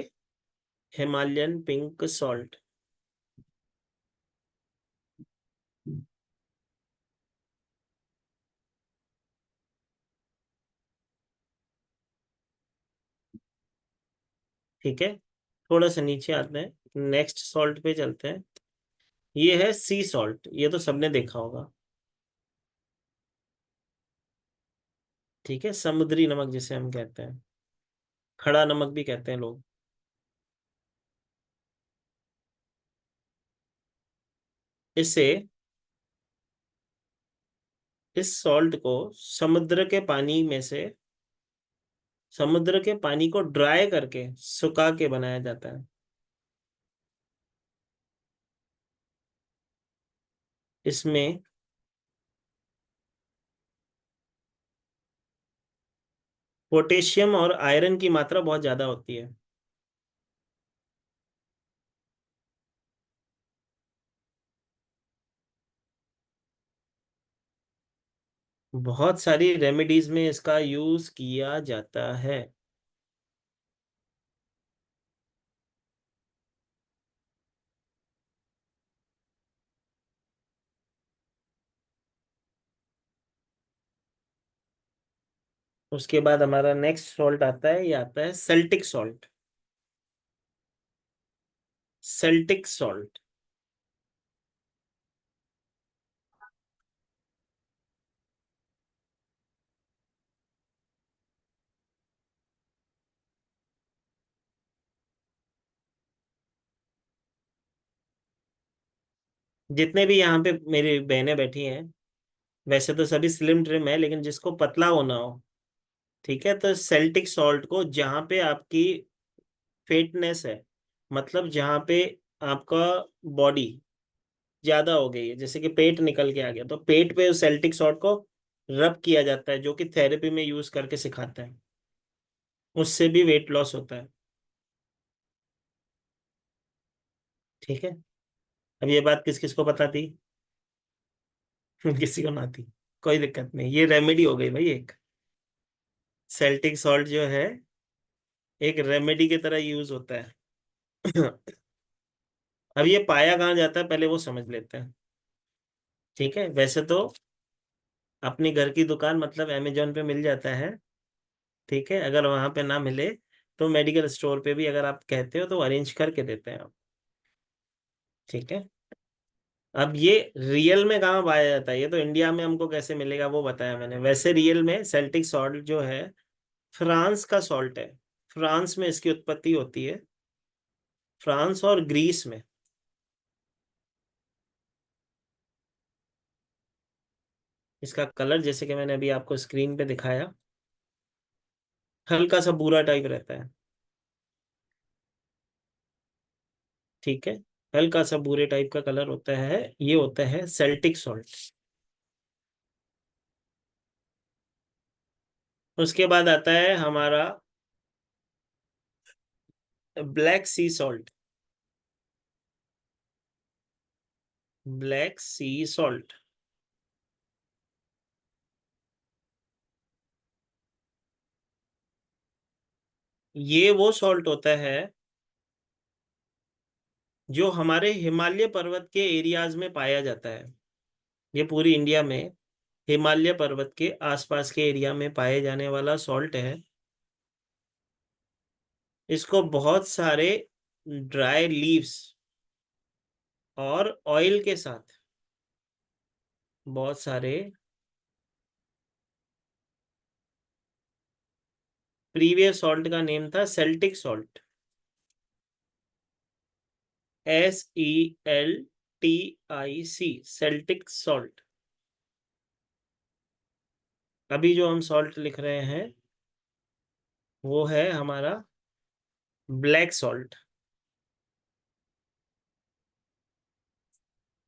हिमालयन पिंक सॉल्ट। ठीक है, थोड़ा सा नीचे आते हैं, नेक्स्ट सॉल्ट पे चलते हैं। ये है सी सॉल्ट, ये तो सबने देखा होगा। ठीक है, समुद्री नमक जिसे हम कहते हैं, खड़ा नमक भी कहते हैं लोग। इसे, इस सॉल्ट को समुद्र के पानी को ड्राई करके, सुखा के बनाया जाता है। इसमें पोटेशियम और आयरन की मात्रा बहुत ज्यादा होती है। बहुत सारी रेमेडीज में इसका यूज किया जाता है। उसके बाद हमारा नेक्स्ट सॉल्ट आता है, ये आता है सेल्टिक सॉल्ट। सेल्टिक सॉल्ट जितने भी यहाँ पे मेरी बहनें बैठी हैं, वैसे तो सभी स्लिम ट्रिम है, लेकिन जिसको पतला होना हो, ठीक है, तो सेल्टिक सॉल्ट को जहाँ पे आपकी फेटनेस है, मतलब जहाँ पे आपका बॉडी ज्यादा हो गई है, जैसे कि पेट निकल के आ गया, तो पेट पे उस सेल्टिक सॉल्ट को रब किया जाता है, जो कि थेरेपी में यूज करके सिखाते हैं। उससे भी वेट लॉस होता है। ठीक है। अब ये बात किस किस को पता थी? किसी को ना थी, कोई दिक्कत नहीं, ये रेमेडी हो गई भाई एक। सेल्टिक सॉल्ट जो है एक रेमेडी की तरह यूज होता है। अब ये पाया कहाँ जाता है पहले वो समझ लेते हैं। ठीक है, वैसे तो अपनी घर की दुकान मतलब अमेजोन पे मिल जाता है। ठीक है, अगर वहां पे ना मिले तो मेडिकल स्टोर पे भी अगर आप कहते हो तो अरेंज करके देते हैं आप। ठीक है। अब ये रियल में कहाँ पाया जाता है, ये तो इंडिया में हमको कैसे मिलेगा वो बताया मैंने। वैसे रियल में सेल्टिक सॉल्ट जो है फ्रांस का सॉल्ट है। फ्रांस में इसकी उत्पत्ति होती है, फ्रांस और ग्रीस में। इसका कलर जैसे कि मैंने अभी आपको स्क्रीन पे दिखाया, हल्का सा भूरा टाइप रहता है। ठीक है, हल्का सा भूरे टाइप का कलर होता है, ये होता है सेल्टिक सॉल्ट। उसके बाद आता है हमारा ब्लैक सी सॉल्ट। ब्लैक सी सॉल्ट ये वो सॉल्ट होता है जो हमारे हिमालय पर्वत के एरियाज में पाया जाता है। ये पूरी इंडिया में हिमालय पर्वत के आसपास के एरिया में पाए जाने वाला सॉल्ट है। इसको बहुत सारे ड्राई लीव्स और ऑयल के साथ, बहुत सारे, प्रीवियस सॉल्ट का नेम था Celtic salt, SELTIC, Celtic salt. अभी जो हम सॉल्ट लिख रहे हैं वो है हमारा ब्लैक सॉल्ट।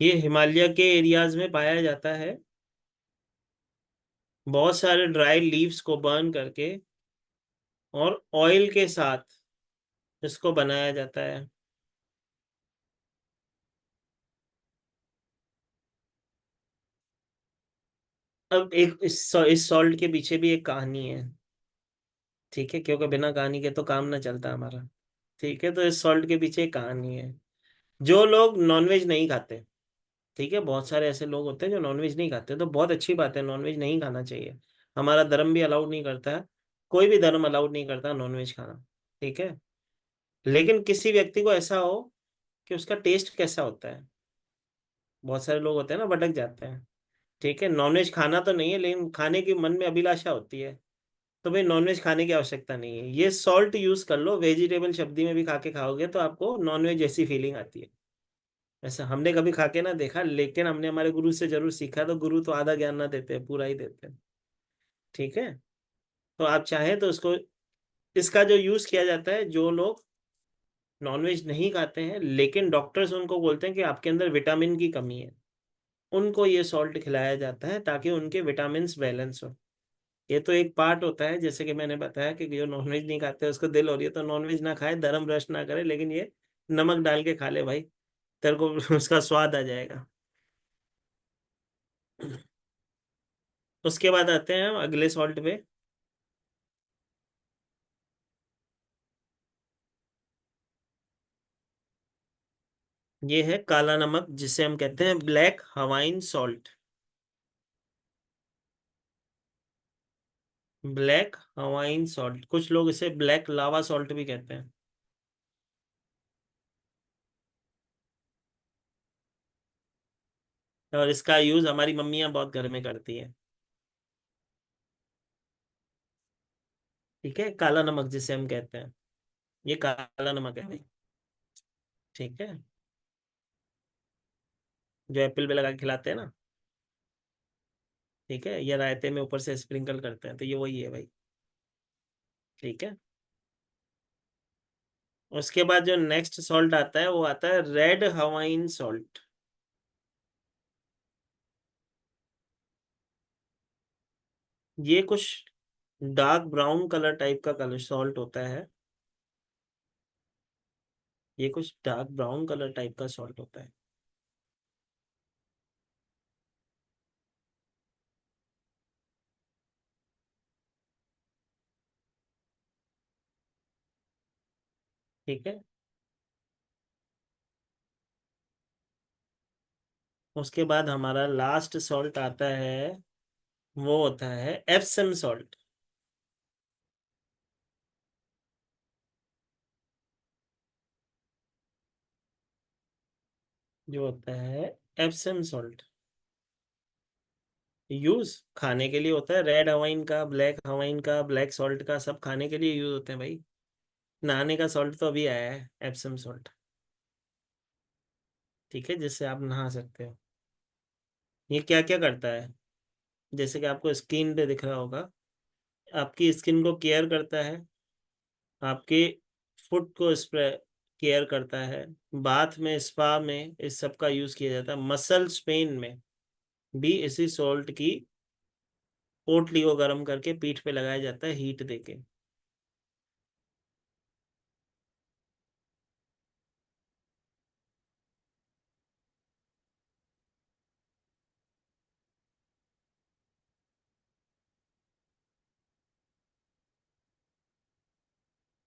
ये हिमालय के एरियाज में पाया जाता है। बहुत सारे ड्राई लीव्स को बर्न करके और ऑयल के साथ इसको बनाया जाता है। अब एक इस सॉल्ट के पीछे भी एक कहानी है। ठीक है, क्योंकि बिना कहानी के तो काम ना चलता हमारा। ठीक है, तो इस सॉल्ट के पीछे एक कहानी है। जो लोग नॉनवेज नहीं खाते, ठीक है, बहुत सारे ऐसे लोग होते हैं जो नॉनवेज नहीं खाते, तो बहुत अच्छी बात है, नॉनवेज नहीं खाना चाहिए। हमारा धर्म भी अलाउड नहीं करता है, कोई भी धर्म अलाउड नहीं करता नॉनवेज खाना। ठीक है, लेकिन किसी व्यक्ति को ऐसा हो कि उसका टेस्ट कैसा होता है, बहुत सारे लोग होते हैं ना भटक जाते हैं। ठीक है, नॉनवेज खाना तो नहीं है लेकिन खाने की मन में अभिलाषा होती है, तो भाई नॉनवेज खाने की आवश्यकता नहीं है, ये सॉल्ट यूज कर लो, वेजिटेबल सब्जी में भी खा के खाओगे तो आपको नॉनवेज जैसी फीलिंग आती है। ऐसा हमने कभी खा के ना देखा, लेकिन हमने हमारे गुरु से जरूर सीखा, तो गुरु तो आधा ज्ञान ना देते हैं, पूरा ही देते हैं। ठीक है, तो आप चाहें तो इसको, इसका जो यूज किया जाता है, जो लोग नॉनवेज नहीं खाते हैं लेकिन डॉक्टर्स उनको बोलते हैं कि आपके अंदर विटामिन की कमी है, उनको ये सॉल्ट खिलाया जाता है ताकि उनके विटामिन बैलेंस हो। ये तो एक पार्ट होता है, जैसे कि मैंने बताया कि जो नॉनवेज नहीं खाते उसको दिल हो रही है तो नॉनवेज ना खाए, धर्म भ्रष्ट ना करे, लेकिन ये नमक डाल के खा ले भाई, तेरे को उसका स्वाद आ जाएगा। उसके बाद आते हैं हम अगले सॉल्ट पे। ये है काला नमक, जिसे हम कहते हैं black Hawaiian salt. Black Hawaiian salt, कुछ लोग इसे ब्लैक लावा सॉल्ट भी कहते हैं। और इसका यूज हमारी मम्मियाँ बहुत घर में करती हैं। ठीक है, काला नमक जिसे हम कहते हैं, ये काला नमक है भाई। ठीक है, जो एप्पल पे लगा के खिलाते हैं ना, ठीक है, या रायते में ऊपर से स्प्रिंकल करते हैं, तो ये वही है भाई। ठीक है, उसके बाद जो नेक्स्ट सॉल्ट आता है वो आता है रेड हवाइन सॉल्ट। ये कुछ डार्क ब्राउन कलर टाइप का कलर सॉल्ट होता है। ये कुछ डार्क ब्राउन कलर टाइप का सॉल्ट होता है। ठीक है, उसके बाद हमारा लास्ट सॉल्ट आता है, वो होता है एप्सम सॉल्ट। जो होता है एप्सम सॉल्ट, यूज खाने के लिए होता है। रेड हवाइन का, ब्लैक हवाइन का, ब्लैक सॉल्ट का, सब खाने के लिए यूज होते हैं भाई। नहाने का सॉल्ट तो अभी आया है, एप्सम सॉल्ट। ठीक है, जिससे आप नहा सकते हो। ये क्या क्या करता है, जैसे कि आपको स्किन पे दिख रहा होगा, आपकी स्किन को केयर करता है, आपके फुट को स्प्रे केयर करता है, बाथ में, स्पा में इस सब का यूज किया जाता है। मसल्स पेन में भी इसी सॉल्ट की पोटली को गर्म करके पीठ पे लगाया जाता है, हीट देके।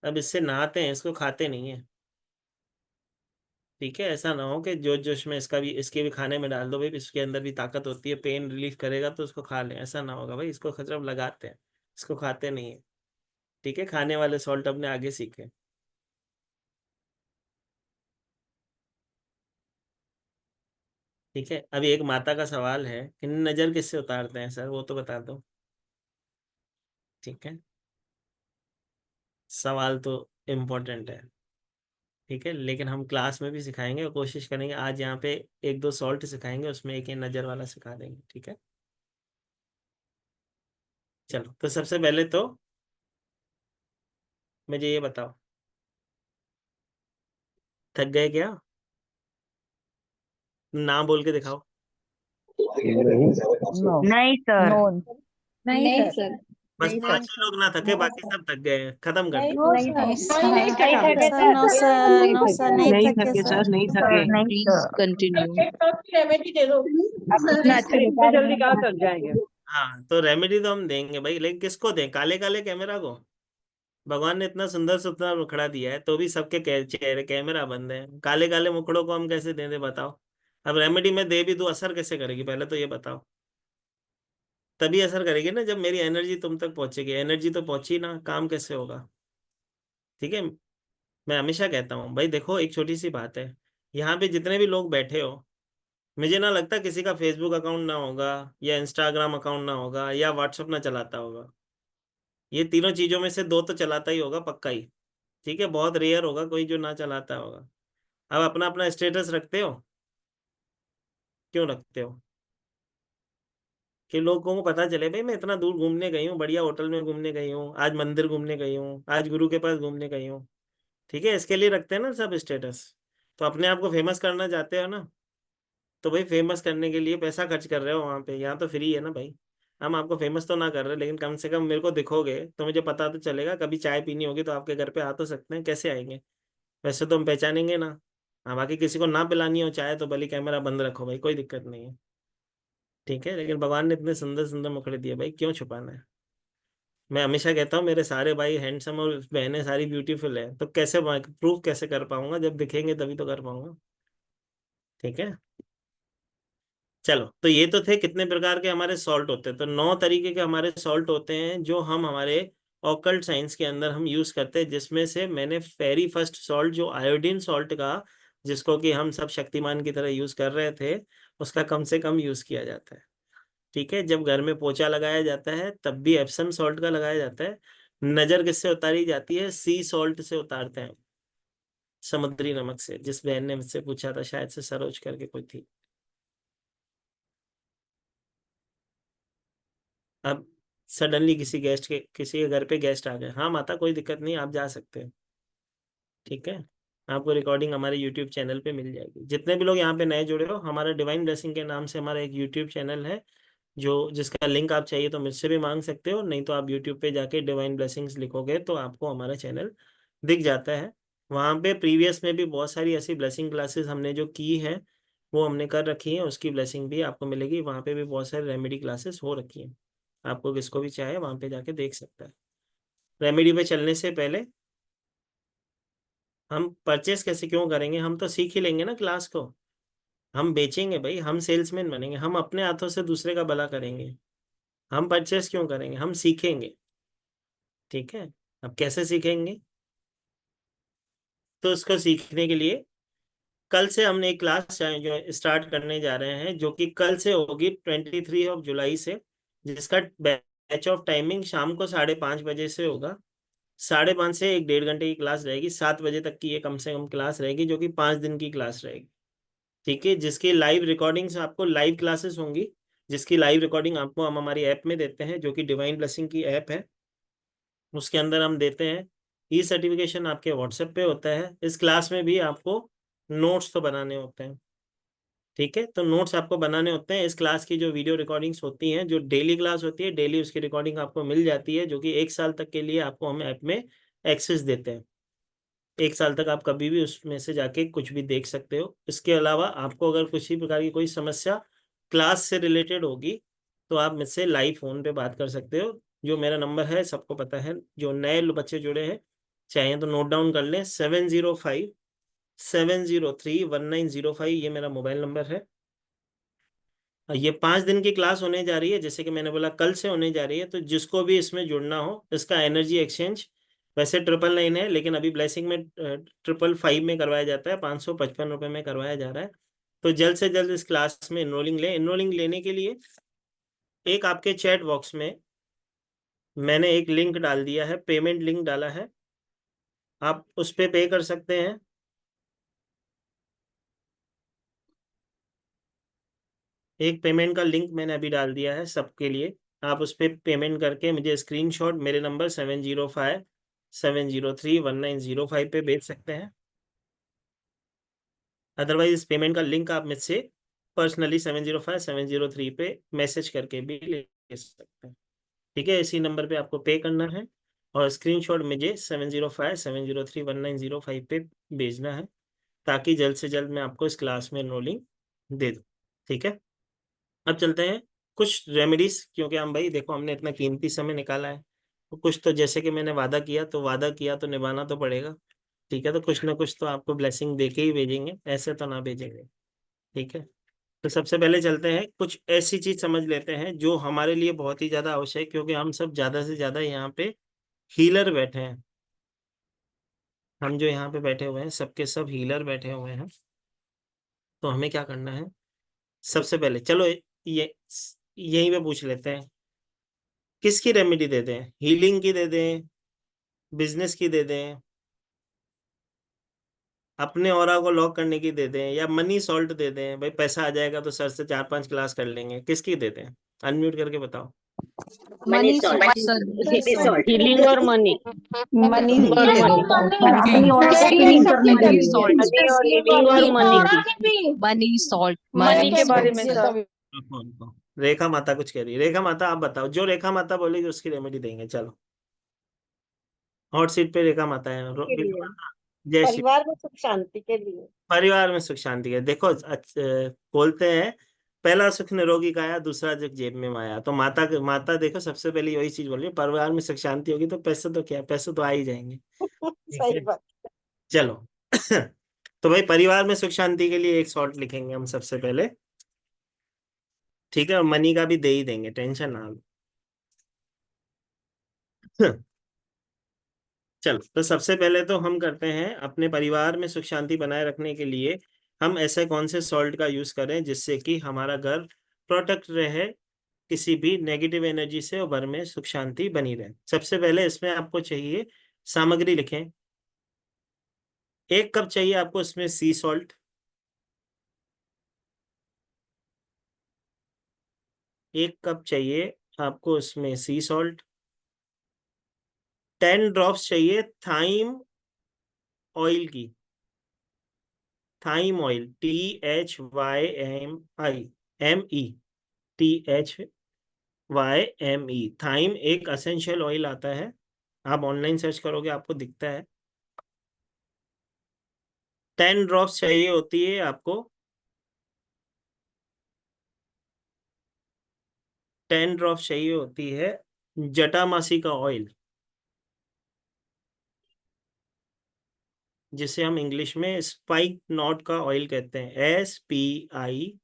अब इससे नहाते हैं, इसको खाते नहीं है। ठीक है, ऐसा ना हो कि जोश जोश में इसका भी, इसके भी खाने में डाल दो भाई, इसके अंदर भी ताकत होती है, पेन रिलीफ करेगा तो उसको खा लें, ऐसा ना होगा भाई। इसको सिर्फ लगाते हैं, इसको खाते नहीं है। ठीक है, खाने वाले सॉल्ट अपने आगे सीखे। ठीक है, अभी एक माता का सवाल है कि नजर किससे उतारते हैं सर, वो तो बता दो। ठीक है, सवाल तो इम्पोर्टेंट है। ठीक है, लेकिन हम क्लास में भी सिखाएंगे और कोशिश करेंगे आज यहाँ पे एक दो सॉल्ट सिखाएंगे, उसमें एक ये नजर वाला सिखा देंगे। ठीक है, चलो तो सबसे पहले तो मुझे ये बताओ, थक गए क्या? नाम बोल के दिखाओ। नो नहीं सर। नोन नहीं सर। बस 5 लोग ना थके, बाकी सब थक गए हैं, खत्म कर दो। कोई नहीं नहीं थका थके बेटा। सर। नहीं नहीं थके थके सर, नहीं थके। नहीं प्लीज सर। कंटिन्यू। रेमेडी दे दो, इतना अच्छा बता रहे जल्दी कहाँ हैं। थक जाएंगे। हाँ, तो रेमेडी तो हम देंगे भाई, लेकिन किसको दें? काले काले कैमरा को? भगवान ने इतना सुंदर सुंदर मुखड़ा दिया है तो भी सबके चेहरे कैमरा बंद है, काले काले मुखड़ों को हम कैसे दे दे बताओ? अब रेमेडी में दे भी दूं, असर कैसे करेगी पहले तो ये बताओ। तभी असर करेगी ना जब मेरी एनर्जी तुम तक पहुंचेगी, एनर्जी तो पहुंची ना, काम कैसे होगा? ठीक है, मैं हमेशा कहता हूँ भाई, देखो एक छोटी सी बात है, यहाँ पे जितने भी लोग बैठे हो, मुझे ना लगता किसी का फेसबुक अकाउंट ना होगा, या इंस्टाग्राम अकाउंट ना होगा, या व्हाट्सअप ना चलाता होगा। ये तीनों चीजों में से दो तो चलाता ही होगा पक्का ही। ठीक है, बहुत रेयर होगा कोई जो ना चलाता होगा। अब अपना अपना स्टेटस रखते हो, क्यों रखते हो? कि लोगों को पता चले भाई मैं इतना दूर घूमने गई हूँ, बढ़िया होटल में घूमने गई हूँ, आज मंदिर घूमने गई हूँ, आज गुरु के पास घूमने गई हूँ। ठीक है, इसके लिए रखते हैं ना सब स्टेटस। तो अपने आप को फेमस करना चाहते हो ना, तो भाई फेमस करने के लिए पैसा खर्च कर रहे हो वहां पे, यहाँ तो फ्री है ना भाई। हम आपको फेमस तो ना कर रहे, लेकिन कम से कम मेरे को दिखोगे तो मुझे पता तो चलेगा। कभी चाय पीनी होगी तो आपके घर पे आ तो सकते हैं, कैसे आएंगे? वैसे तो हम पहचानेंगे ना। हाँ, बाकी किसी को ना पिलानी हो चाय तो भले कैमरा बंद रखो भाई, कोई दिक्कत नहीं है, ठीक है। लेकिन भगवान ने इतने सुंदर सुंदर मुखड़े दिए भाई, क्यों छुपाना है? मैं हमेशा कहता हूँ मेरे सारे भाई हैंडसम और बहनें सारी ब्यूटीफुल है, तो कैसे प्रूफ कैसे कर पाऊंगा? जब दिखेंगे तभी तो कर पाऊंगा, ठीक है। चलो, तो ये तो थे कितने प्रकार के हमारे सॉल्ट होते हैं। तो 9 तरीके के हमारे सॉल्ट होते हैं जो हम हमारे ऑकल्ट साइंस के अंदर हम यूज करते हैं, जिसमें से मैंने वेरी फर्स्ट सॉल्ट जो आयोडीन सॉल्ट का, जिसको कि हम सब शक्तिमान की तरह यूज कर रहे थे, उसका कम से कम यूज किया जाता है, ठीक है। जब घर में पोछा लगाया जाता है तब भी एप्सम सॉल्ट का लगाया जाता है। नजर किससे उतारी जाती है? सी सॉल्ट से उतारते हैं, समुद्री नमक से। जिस बहन ने मुझसे पूछा था, शायद से सरोज करके कोई थी। अब सडनली किसी के घर पे गेस्ट आ गए, हाँ माता कोई दिक्कत नहीं, आप जा सकते हैं, ठीक है। आपको रिकॉर्डिंग हमारे यूट्यूब चैनल पे मिल जाएगी। जितने भी लोग यहाँ पे नए जुड़े हो, हमारा डिवाइन ब्लेसिंग के नाम से हमारा एक यूट्यूब चैनल है, जो जिसका लिंक आप चाहिए तो मुझसे भी मांग सकते हो, नहीं तो आप यूट्यूब पे जाके डिवाइन ब्लेसिंग्स लिखोगे तो आपको हमारा चैनल दिख जाता है। वहाँ पे प्रीवियस में भी बहुत सारी ऐसी ब्लेसिंग क्लासेस हमने जो की है वो हमने कर रखी है, उसकी ब्लेसिंग भी आपको मिलेगी। वहाँ पे भी बहुत सारी रेमेडी क्लासेस हो रखी हैं, आपको किसको भी चाहे वहाँ पे जाके देख सकता है। रेमेडी पे चलने से पहले हम परचेस कैसे क्यों करेंगे? हम तो सीख ही लेंगे ना क्लास को, हम बेचेंगे भाई, हम सेल्समैन बनेंगे, हम अपने हाथों से दूसरे का भला करेंगे। हम परचेस क्यों करेंगे? हम सीखेंगे, ठीक है। अब कैसे सीखेंगे? तो इसको सीखने के लिए कल से हमने एक क्लास जो स्टार्ट करने जा रहे हैं, जो कि कल से होगी 23 जुलाई से, जिसका बैच ऑफ टाइमिंग शाम को 5:30 बजे से होगा। 5:30 से 1-1.5 घंटे की क्लास रहेगी, 7 बजे तक की ये कम से कम क्लास रहेगी, जो कि 5 दिन की क्लास रहेगी, ठीक है। जिसकी लाइव रिकॉर्डिंग्स आपको, लाइव क्लासेस होंगी जिसकी लाइव रिकॉर्डिंग आपको हम हमारी ऐप में देते हैं, जो कि डिवाइन ब्लेसिंग की ऐप है, उसके अंदर हम देते हैं। ई सर्टिफिकेशन आपके व्हाट्सएप पे होता है। इस क्लास में भी आपको नोट्स तो बनाने होते हैं, ठीक है। तो नोट्स आपको बनाने होते हैं। इस क्लास की जो वीडियो रिकॉर्डिंग्स होती हैं, जो डेली क्लास होती है, डेली उसकी रिकॉर्डिंग आपको मिल जाती है, जो कि 1 साल तक के लिए आपको हम ऐप में एक्सेस देते हैं। 1 साल तक आप कभी भी उसमें से जाके कुछ भी देख सकते हो। इसके अलावा आपको अगर किसी प्रकार की कोई समस्या क्लास से रिलेटेड होगी तो आप मुझसे लाइव फ़ोन पे बात कर सकते हो। जो मेरा नंबर है सबको पता है, जो नए बच्चे जुड़े हैं चाहे तो नोट डाउन कर लें, 7057031905, ये मेरा मोबाइल नंबर है। ये 5 दिन की क्लास होने जा रही है, जैसे कि मैंने बोला कल से होने जा रही है। तो जिसको भी इसमें जुड़ना हो, इसका एनर्जी एक्सचेंज वैसे 999 है, लेकिन अभी ब्लेसिंग में 555 में करवाया जाता है, 555 रुपये में करवाया जा रहा है। तो जल्द से जल्द इस क्लास में इनरोलिंग लें। इनरोलिंग लेने के लिए एक आपके चैट बॉक्स में मैंने एक लिंक डाल दिया है, पेमेंट लिंक डाला है, आप उस पर पे कर सकते हैं। एक पेमेंट का लिंक मैंने अभी डाल दिया है सबके लिए, आप उस पर पेमेंट करके मुझे स्क्रीनशॉट मेरे नंबर 7057031905 पे भेज सकते हैं। अदरवाइज इस पेमेंट का लिंक आप मुझसे पर्सनली 705703 पे मैसेज करके भी ले सकते हैं, ठीक है। इसी नंबर पे आपको पे करना है और स्क्रीनशॉट मुझे 7057031905 पे भेजना है, ताकि जल्द से जल्द मैं आपको इस क्लास में एनरोलिंग दे दूँ, ठीक है। अब चलते हैं कुछ रेमेडीज, क्योंकि हम भाई देखो हमने इतना कीमती समय निकाला है, तो कुछ तो जैसे कि मैंने वादा किया तो निभाना तो पड़ेगा, ठीक है। तो कुछ ना कुछ तो आपको ब्लेसिंग दे के ही भेजेंगे, ऐसे तो ना भेजेंगे, ठीक है। तो सबसे पहले चलते हैं, कुछ ऐसी चीज समझ लेते हैं जो हमारे लिए बहुत ही ज्यादा आवश्यक है, क्योंकि हम सब ज्यादा से ज्यादा यहाँ पे हीलर बैठे हैं। हम जो यहाँ पे बैठे हुए हैं सबके सब हीलर बैठे हुए हैं। तो हमें क्या करना है? सबसे पहले चलो ये यहीं पे पूछ लेते हैं, किसकी रेमेडी दे दें? हीलिंग की दे दें, बिजनेस की दे दें, अपने ऑरा को लॉक करने की दे दें, या मनी सॉल्ट दे दें? भाई पैसा आ जाएगा तो सर से 4-5 क्लास कर लेंगे, किसकी दे दें? अनम्यूट करके बताओ। मनी सॉल्ट, हीलिंग और मनी। मनी और दे मनी। दो। अपनी और हीलिंग करने के लिए मनी और हीलिंग और मनी की। मनी सॉल्ट, मनी के बारे में ये सर। तभी रुको रुको, रेखा माता कुछ कह रही है। रेखा माता आप बताओ, जो रेखा माता बोलेगी उसकी रेमेडी देंगे। चलो, हॉट सीट पे रेखा माता है। के रेखा लिए, माता, जय श्री। परिवार में सुख शांति के लिए। परिवार में सुख शांति है। देखो बोलते हैं पहला सुख निरोगी काया, दूसरा सुख जेब में माया। तो माता देखो सबसे पहले वही चीज बोल रही है, परिवार में सुख शांति होगी तो पैसे तो क्या, पैसे तो आ ही जाएंगे। ठीक सही है, बात। चलो। तो भाई परिवार में सुख शांति के लिए एक शॉर्ट लिखेंगे हम सबसे पहले। ठीक है, और मनी का भी दे ही देंगे, टेंशन ना लो। चलो, तो सबसे पहले तो हम करते हैं अपने परिवार में सुख शांति बनाए रखने के लिए हम ऐसे कौन से सॉल्ट का यूज करें जिससे कि हमारा घर प्रोटेक्ट रहे किसी भी नेगेटिव एनर्जी से, और घर में सुख शांति बनी रहे। सबसे पहले इसमें आपको चाहिए, सामग्री लिखें। 1 कप चाहिए आपको इसमें सी सॉल्ट। 1 कप चाहिए आपको इसमें सी सॉल्ट। 10 ड्रॉप्स चाहिए थाइम ऑयल की। Thyme oil, THYME, THYME। Thyme एक असेंशियल ऑयल आता है, आप ऑनलाइन सर्च करोगे आपको दिखता है। 10 ड्रॉप्स चाहिए होती है आपको। 10 ड्रॉप्स चाहिए होती है जटामासी का ऑयल, जिसे हम इंग्लिश में स्पाइक नॉट का ऑयल कहते हैं। SPIKENAD,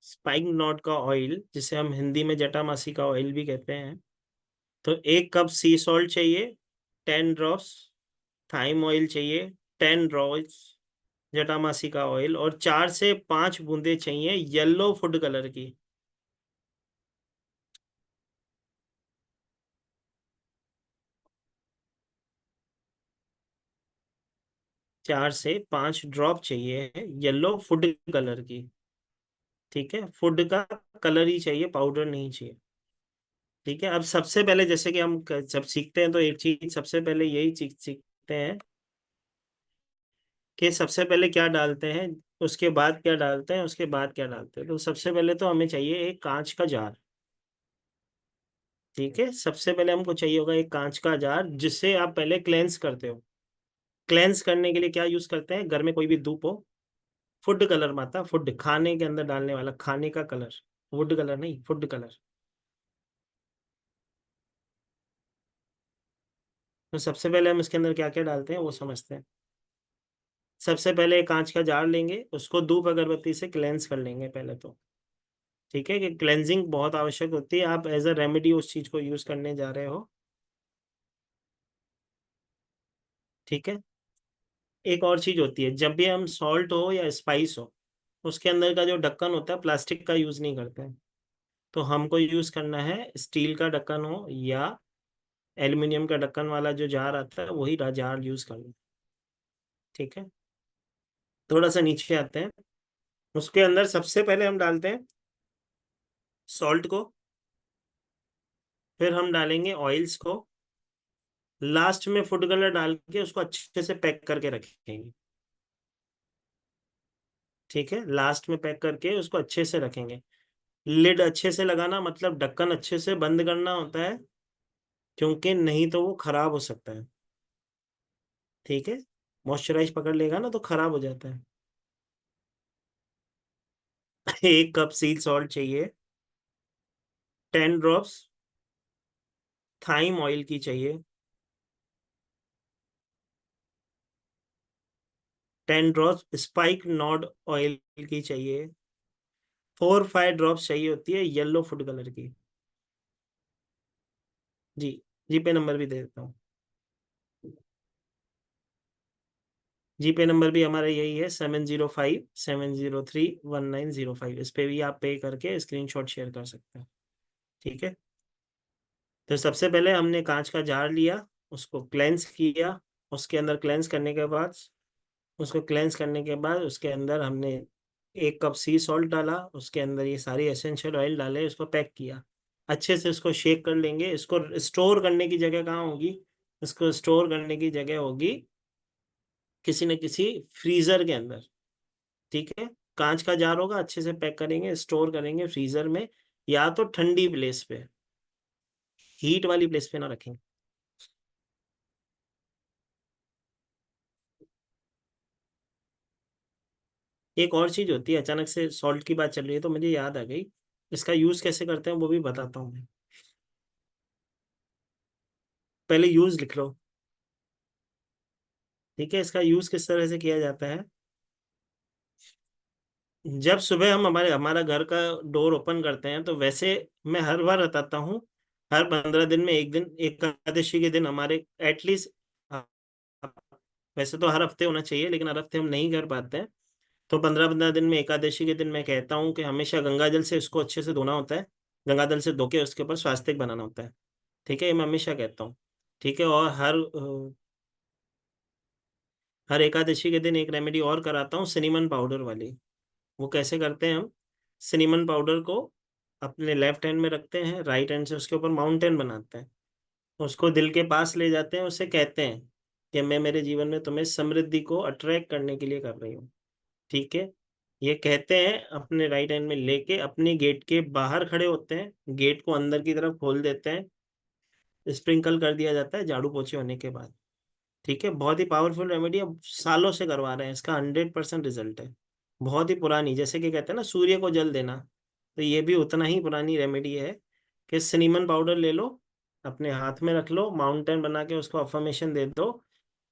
स्पाइक नॉट का ऑयल, जिसे हम हिंदी में जटामासी का ऑयल भी कहते हैं। तो 1 कप सी सॉल्ट चाहिए, 10 ड्रॉप्स थाइम ऑयल चाहिए, 10 ड्रॉप्स जटामासी का ऑयल, और 4 से 5 बूंदे चाहिए येलो फूड कलर की। 4 से 5 ड्रॉप चाहिए येलो फूड कलर की। ठीक है, फूड का कलर ही चाहिए, पाउडर नहीं चाहिए। ठीक है, अब सबसे पहले जैसे कि हम जब सीखते हैं तो एक चीज सबसे पहले यही चीज सीखते हैं कि सबसे पहले क्या डालते हैं, उसके बाद क्या डालते हैं, उसके बाद क्या डालते हैं। तो सबसे पहले तो हमें चाहिए एक कांच का जार। ठीक है, सबसे पहले हमको चाहिए होगा एक कांच का जार, जिससे आप पहले क्लेंस करते हो। क्लेंस करने के लिए क्या यूज करते हैं, घर में कोई भी धूप हो, फूड कलर माता, फूड खाने के अंदर डालने वाला, खाने का कलर, वुड कलर नहीं, फूड कलर। तो सबसे पहले हम इसके अंदर क्या क्या डालते हैं वो समझते हैं। सबसे पहले एक कांच का जार लेंगे, उसको धूप अगरबत्ती से क्लेंस कर लेंगे पहले तो। ठीक है, कि क्लेंजिंग बहुत आवश्यक होती है, आप एज अ रेमेडी उस चीज को यूज करने जा रहे हो। ठीक है, एक और चीज होती है, जब भी हम सॉल्ट हो या स्पाइस हो, उसके अंदर का जो ढक्कन होता है प्लास्टिक का यूज नहीं करते हैं। तो हमको यूज करना है स्टील का ढक्कन हो या एल्युमिनियम का ढक्कन वाला जो जार आता है, वही जार यूज करना है। ठीक है, थोड़ा सा नीचे आते हैं। उसके अंदर सबसे पहले हम डालते हैं सॉल्ट को, फिर हम डालेंगे ऑयल्स को, लास्ट में फूड कलर डाल के उसको अच्छे से पैक करके रखेंगे। ठीक है, लास्ट में पैक करके उसको अच्छे से रखेंगे। लिड अच्छे से लगाना, मतलब ढक्कन अच्छे से बंद करना होता है, क्योंकि नहीं तो वो खराब हो सकता है। ठीक है, मॉइस्चराइज पकड़ लेगा ना तो खराब हो जाता है। 1 कप सी सॉल्ट चाहिए, 10 ड्रॉप्स थाइम ऑयल की चाहिए, 10 ड्रॉप्स स्पाइक नॉड ऑयल की चाहिए, 4-5 ड्रॉप्स चाहिए होती है येलो फूड कलर की। जी, जीपे नंबर भी दे देता हूँ। जीपे नंबर भी हमारा यही है, 7057031905। इस पे भी आप पे करके स्क्रीनशॉट शेयर कर सकते हैं। ठीक है, तो सबसे पहले हमने कांच का जार लिया, उसको क्लेंस किया। उसके अंदर क्लेंस करने के बाद उसके अंदर हमने 1 कप सी सॉल्ट डाला, उसके अंदर ये सारी एसेंशियल ऑयल डाले, उसको पैक किया। अच्छे से उसको शेक कर लेंगे। इसको स्टोर करने की जगह कहाँ होगी, इसको स्टोर करने की जगह होगी किसी न किसी फ्रीजर के अंदर। ठीक है, कांच का जार होगा, अच्छे से पैक करेंगे, स्टोर करेंगे फ्रीजर में, या तो ठंडी प्लेस पे, हीट वाली प्लेस पे ना रखेंगे। एक और चीज होती है, अचानक से सॉल्ट की बात चल रही है तो मुझे याद आ गई, इसका यूज कैसे करते हैं वो भी बताता हूँ मैं। पहले यूज लिख लो। ठीक है, इसका यूज किस तरह से किया जाता है। जब सुबह हम हमारा घर का डोर ओपन करते हैं, तो वैसे मैं हर बार बताता हूँ, हर 15 दिन में एक दिन, एकादशी के दिन हमारे एटलीस्ट, वैसे तो हर हफ्ते होना चाहिए लेकिन हर हफ्ते हम नहीं कर पाते हैं, तो 15-15 दिन में एकादशी के दिन मैं कहता हूँ कि हमेशा गंगा जल से इसको अच्छे से धोना होता है, गंगा जल से धो के उसके ऊपर स्वास्तिक बनाना होता है। ठीक है, ये मैं हमेशा कहता हूँ। ठीक है, और हर एकादशी के दिन एक रेमेडी और कराता हूँ, सिनेमन पाउडर वाली। वो कैसे करते हैं हम, सिनेमन पाउडर को अपने लेफ्ट हैंड में रखते हैं, राइट हैंड से उसके ऊपर माउंटेन बनाते हैं, उसको दिल के पास ले जाते हैं, उससे कहते हैं कि मैं मेरे जीवन में तुम्हें समृद्धि को अट्रैक्ट करने के लिए कर रही हूँ। ठीक है, ये कहते हैं, अपने राइट हैंड में लेके अपने गेट के बाहर खड़े होते हैं, गेट को अंदर की तरफ खोल देते हैं, स्प्रिंकल कर दिया जाता है झाड़ू पोछे होने के बाद। ठीक है, बहुत ही पावरफुल रेमेडी, अब सालों से करवा रहे हैं, इसका 100% रिजल्ट है। बहुत ही पुरानी, जैसे कि कहते हैं ना सूर्य को जल देना, तो ये भी उतना ही पुरानी रेमेडी है कि सिनेमन पाउडर ले लो, अपने हाथ में रख लो, माउंटेन बना के उसको अफर्मेशन दे दो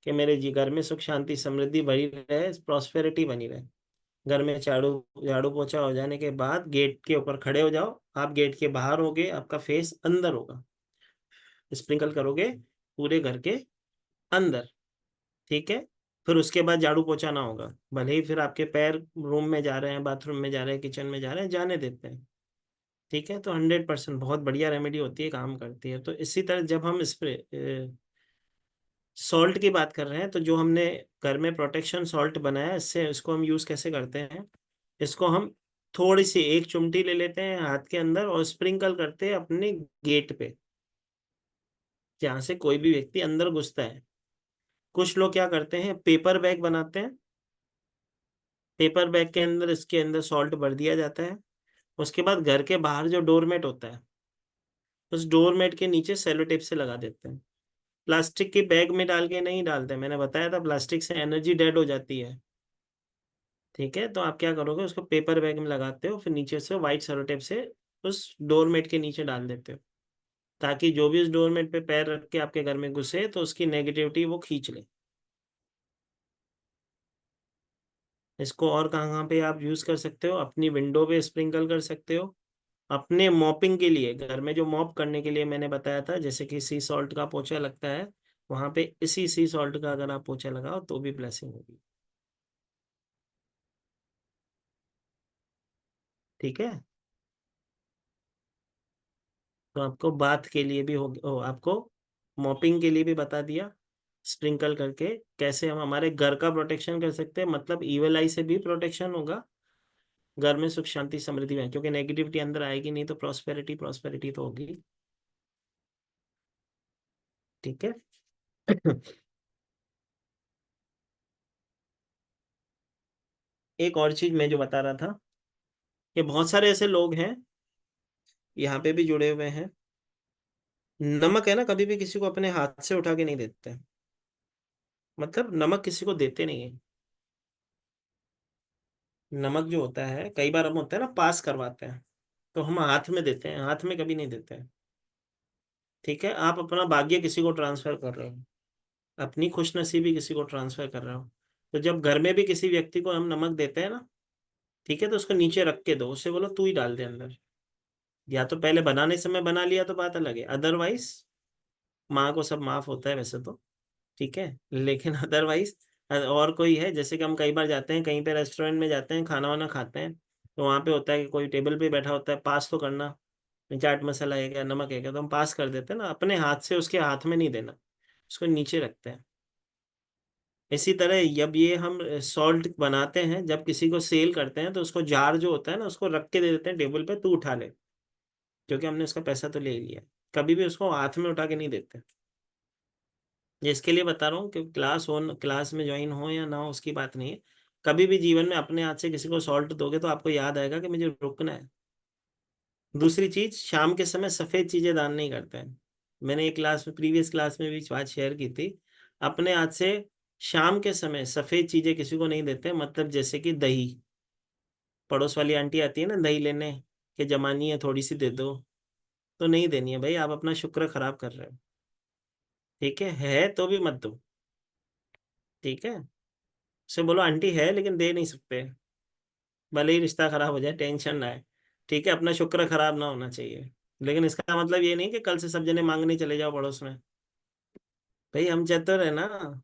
कि मेरे जी घर में सुख शांति समृद्धि बनी रहे, प्रॉस्पेरिटी बनी रहे। घर में झाड़ू झाड़ू पोछा हो जाने के बाद गेट के ऊपर खड़े हो जाओ, आप गेट के बाहर होगे, आपका फेस अंदर होगा, स्प्रिंकल करोगे पूरे घर के अंदर। ठीक है, फिर उसके बाद झाड़ू पोछा ना होगा, भले ही फिर आपके पैर रूम में जा रहे हैं, बाथरूम में जा रहे हैं, किचन में जा रहे हैं, जाने देते हैं। ठीक है, तो 100% बहुत बढ़िया रेमेडी होती है, काम करती है। तो इसी तरह जब हम स्प्रे सॉल्ट की बात कर रहे हैं, तो जो हमने घर में प्रोटेक्शन सॉल्ट बनाया है, इससे इसको हम यूज़ कैसे करते हैं, इसको हम थोड़ी सी एक चुमटी ले लेते हैं हाथ के अंदर और स्प्रिंकल करते हैं अपने गेट पे, जहाँ से कोई भी व्यक्ति अंदर घुसता है। कुछ लोग क्या करते हैं, पेपर बैग बनाते हैं, पेपर बैग के अंदर इसके अंदर सॉल्ट भर दिया जाता है, उसके बाद घर के बाहर जो डोरमेट होता है, उस डोरमेट के नीचे सेलो टेप से लगा देते हैं। प्लास्टिक के बैग में डाल के नहीं डालते, मैंने बताया था प्लास्टिक से एनर्जी डेड हो जाती है। ठीक है, तो आप क्या करोगे, उसको पेपर बैग में लगाते हो, फिर नीचे से वाइट सेलो टेप से उस डोरमेट के नीचे डाल देते हो, ताकि जो भी उस डोरमेट पे पैर रख के आपके घर में घुसे तो उसकी नेगेटिविटी वो खींच ले। इसको और कहाँ कहाँ पे आप यूज़ कर सकते हो, अपनी विंडो पे स्प्रिंकल कर सकते हो, अपने मॉपिंग के लिए, घर में जो मॉप करने के लिए मैंने बताया था, जैसे कि सी सॉल्ट का पोछा लगता है, वहां पे इसी सी सॉल्ट का अगर आप पोछा लगाओ तो भी ब्लेसिंग होगी। ठीक है, तो आपको बाथ के लिए भी आपको मॉपिंग के लिए भी बता दिया, स्प्रिंकल करके कैसे हम हमारे घर का प्रोटेक्शन कर सकते हैं, मतलब इवल आई से भी प्रोटेक्शन होगा, घर में सुख शांति समृद्धि में, क्योंकि नेगेटिविटी अंदर आएगी नहीं तो प्रॉस्पेरिटी प्रॉस्पेरिटी तो होगी। ठीक है। एक और चीज मैं जो बता रहा था कि बहुत सारे ऐसे लोग हैं यहाँ पे भी जुड़े हुए हैं, नमक है ना, कभी भी किसी को अपने हाथ से उठा के नहीं देते हैं, मतलब नमक किसी को देते नहीं है। नमक जो होता है, कई बार हम होता है ना पास करवाते हैं, तो हम हाथ में देते हैं, हाथ में कभी नहीं देते हैं। ठीक है, आप अपना भाग्य किसी को ट्रांसफर कर रहे हो, अपनी खुशनसीबी किसी को ट्रांसफर कर रहे हो, तो जब घर में भी किसी व्यक्ति को हम नमक देते हैं ना, ठीक है, तो उसको नीचे रख के दो, उससे बोलो तू ही डाल दे अंदर, या तो पहले बनाने समय बना लिया तो बात अलग है, अदरवाइज माँ को सब माफ होता है वैसे तो। ठीक है, लेकिन अदरवाइज और कोई है, जैसे कि हम कई बार जाते हैं कहीं पे रेस्टोरेंट में जाते हैं, खाना वाना खाते हैं, तो वहाँ पे होता है कि कोई टेबल पे बैठा होता है, पास तो करना, चाट मसाला है क्या, नमक है क्या, तो हम पास कर देते हैं ना, अपने हाथ से उसके हाथ में नहीं देना, उसको नीचे रखते हैं। इसी तरह जब ये हम सॉल्ट बनाते हैं, जब किसी को सेल करते हैं, तो उसको जार जो होता है ना, उसको रख के दे देते हैं टेबल पे, तू उठा ले, क्योंकि हमने उसका पैसा तो ले ही लिया, कभी भी उसको हाथ में उठा के नहीं देते। इसके लिए बता रहा हूँ कि क्लास में ज्वाइन हो या ना हो उसकी बात नहीं है। कभी भी जीवन में अपने हाथ से किसी को सॉल्ट दोगे तो आपको याद आएगा कि मुझे रुकना है। दूसरी चीज, शाम के समय सफेद चीजें दान नहीं करते हैं। मैंने एक प्रीवियस क्लास में भी बात शेयर की थी। अपने हाथ से शाम के समय सफेद चीजें किसी को नहीं देते, मतलब जैसे कि दही, पड़ोस वाली आंटी आती है ना दही लेने, कि जमानी है थोड़ी सी दे दो, तो नहीं देनी है भाई, आप अपना शुक्र खराब कर रहे हो। ठीक है तो भी मत दो। ठीक है, उसे बोलो आंटी है लेकिन दे नहीं सकते, भले ही रिश्ता खराब हो जाए टेंशन ना है। ठीक है, अपना शुक्र खराब ना होना चाहिए। लेकिन इसका मतलब ये नहीं कि कल से सब जने मांगने चले जाओ पड़ोस में। भाई हम चतुर है ना।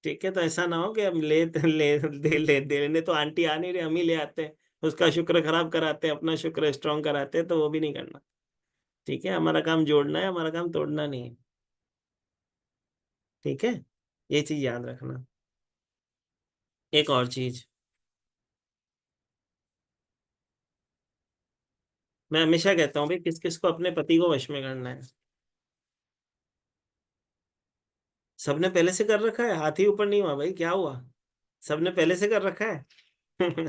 ठीक है, तो ऐसा ना हो कि हम दे लेने तो आंटी आ नहीं रही, हम ही ले आते हैं, उसका शुक्र खराब कराते हैं, अपना शुक्र स्ट्रांग कराते हैं, तो वो भी नहीं करना। ठीक है, हमारा काम जोड़ना है, हमारा काम तोड़ना नहीं है। ठीक है, ये चीज याद रखना। एक और चीज, मैं हमेशा कहता हूँ भाई, किस किस को अपने पति को वश में करना है। सबने पहले से कर रखा है, हाथ ही ऊपर नहीं हुआ भाई, क्या हुआ? सबने पहले से कर रखा है।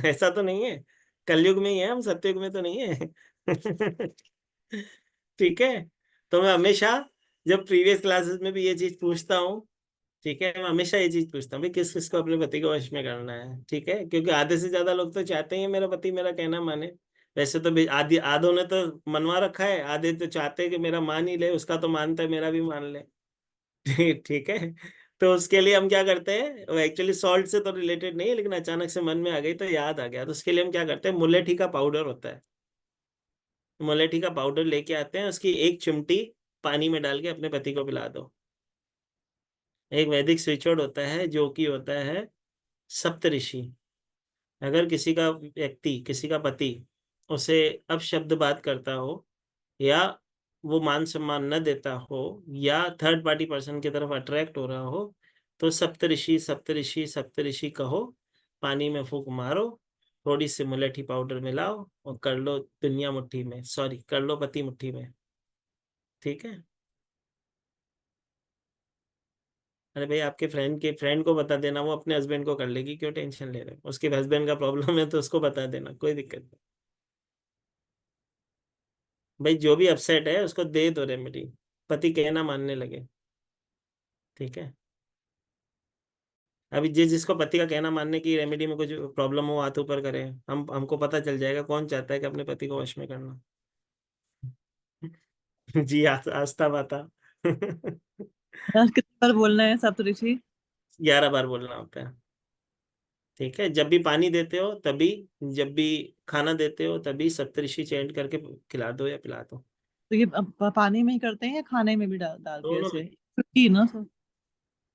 ऐसा तो नहीं है, कलयुग में ही है हम, सतयुग में तो नहीं है। ठीक है, तो मैं हमेशा जब प्रीवियस क्लासेस में भी ये चीज पूछता हूँ, ठीक है, मैं हमेशा ये चीज पूछता हूँ भाई, किस किस को अपने पति को वश में करना है। ठीक है, क्योंकि आधे से ज्यादा लोग तो चाहते ही हैं मेरा पति मेरा कहना माने। वैसे तो आधे आधों ने तो मनवा रखा है, आधे तो चाहते हैं कि मेरा मान ही ले, उसका तो मानता है मेरा भी मान ले। ठीक है, तो उसके लिए हम क्या करते हैं, वो एक्चुअली सॉल्ट से तो रिलेटेड नहीं है, लेकिन अचानक से मन में आ गई तो याद आ गया, तो उसके लिए हम क्या करते हैं, मुलेठी का पाउडर होता है, मुलेठी का पाउडर लेके आते हैं, उसकी एक चिमटी पानी में डाल के अपने पति को पिला दो। एक वैदिक स्विचवर्ड होता है जो कि होता है सप्तऋषि। अगर किसी का व्यक्ति, किसी का पति उसे अपशब्द बात करता हो, या वो मान सम्मान न देता हो, या थर्ड पार्टी पर्सन की तरफ अट्रैक्ट हो रहा हो, तो सप्तऋषि सप्तऋषि सप्तऋषि कहो, पानी में फूंक मारो, थोड़ी सी मुलेठी पाउडर मिलाओ और कर लो दुनिया मुट्ठी में, सॉरी कर लो पति मुट्ठी में। ठीक है, अरे भाई आपके फ्रेंड को बता देना, वो अपने हस्बैंड को कर लेगी, क्यों टेंशन ले रहे हो? उसके हस्बैंड का प्रॉब्लम है तो उसको बता देना, कोई दिक्कत नहीं। भाई जो भी अपसेट है उसको दे दो रेमेडी, पति कहना मानने लगे। ठीक है, अभी जिसको पति का कहना मानने की रेमेडी में कुछ प्रॉब्लम हो, हाथ ऊपर करें, हमको पता चल जाएगा कौन चाहता है कि अपने पति को वश में करना। जी आस्था बाता। कितनी बार बोलना है सप्तऋषि? 11 बार बोलना होता है। ठीक है, जब भी पानी देते हो तभी, जब भी खाना देते हो तभी सप्तऋषि चैंट करके खिला दो या पिला दो। तो ये पानी में ही करते हैं या खाने में भी डाल के दोनों में। ऐसे? ही ना सर?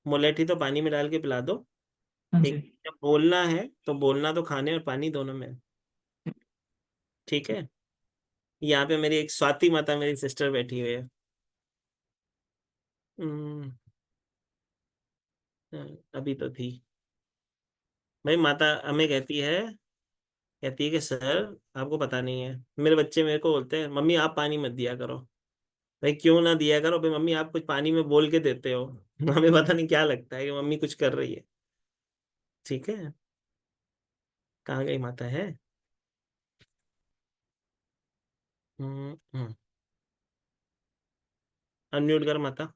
मुलेठी तो पानी में डाल के पिला दो। हाँ ठीक, जी। जब बोलना है तो बोलना तो खाने और पानी दोनों में है। ठीक है, यहाँ पे मेरी एक स्वाति माता मेरी सिस्टर बैठी हुई है। हम्म, अभी तो थी भाई, माता हमें कहती है कि सर आपको पता नहीं है, मेरे बच्चे मेरे को बोलते हैं मम्मी आप पानी मत दिया करो। भाई क्यों ना दिया करो भाई, मम्मी आप कुछ पानी में बोल के देते हो। हमें पता नहीं क्या लगता है कि मम्मी कुछ कर रही है। ठीक है, कहाँ गई माता है? हम्म, अनम्यूट कर माता।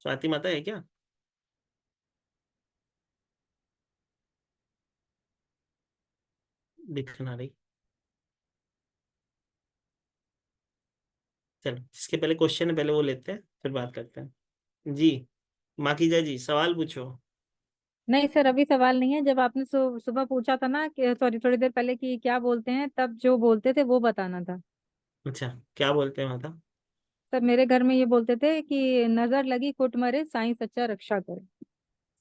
स्वाति माता है क्या? दिख ना रही। चलो, जिसके पहले क्वेश्चन है पहले वो लेते हैं, फिर बात करते हैं। जी, माखीजा जी सवाल पूछो। नहीं सर, अभी सवाल नहीं है। जब आपने सुबह पूछा था ना, कि सॉरी थोड़ी देर पहले, कि क्या बोलते हैं, तब जो बोलते थे वो बताना था। अच्छा, क्या बोलते हैं माता? सर मेरे घर में ये बोलते थे कि नजर लगी कुट मरे, साईं सच्चा रक्षा करे।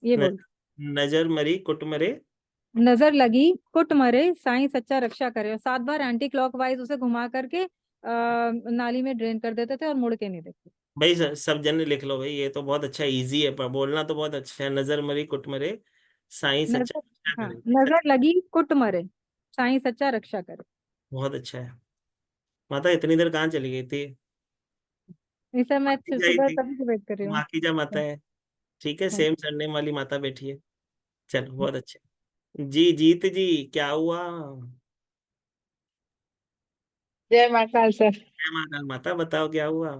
ये न, बोल, नजर मरी कुट मरे। नजर लगी कुट मरे, साईं सच्चा रक्षा करे। और 7 बार एंटी क्लॉकवाइज उसे घुमा करके नाली में ड्रेन कर देते थे और मुड़ के नहीं देखते। भाई सब जन लिख लो भाई, ये तो बहुत अच्छा इजी है, पर बोलना तो बहुत अच्छा है, नजर मरी कुट मरे, साईं सच्चा नजर, रक्षा हाँ, करे। नजर लगी कुट मरे, साईं सच्चा रक्षा करे। बहुत अच्छा है माता। इतनी देर कहाँ चली गई थी? नहीं सर, मैं माखीजा ही सुबह थी। तभी से वेट कर रही हूँ। माखीजा माता है। ठीक है, हाँ। सेम सरनेम वाली माता बैठी है। चलो बहुत अच्छा। जी जीत जी, क्या हुआ? जय महाकाल सर। जय महाकाल माता, बताओ क्या हुआ?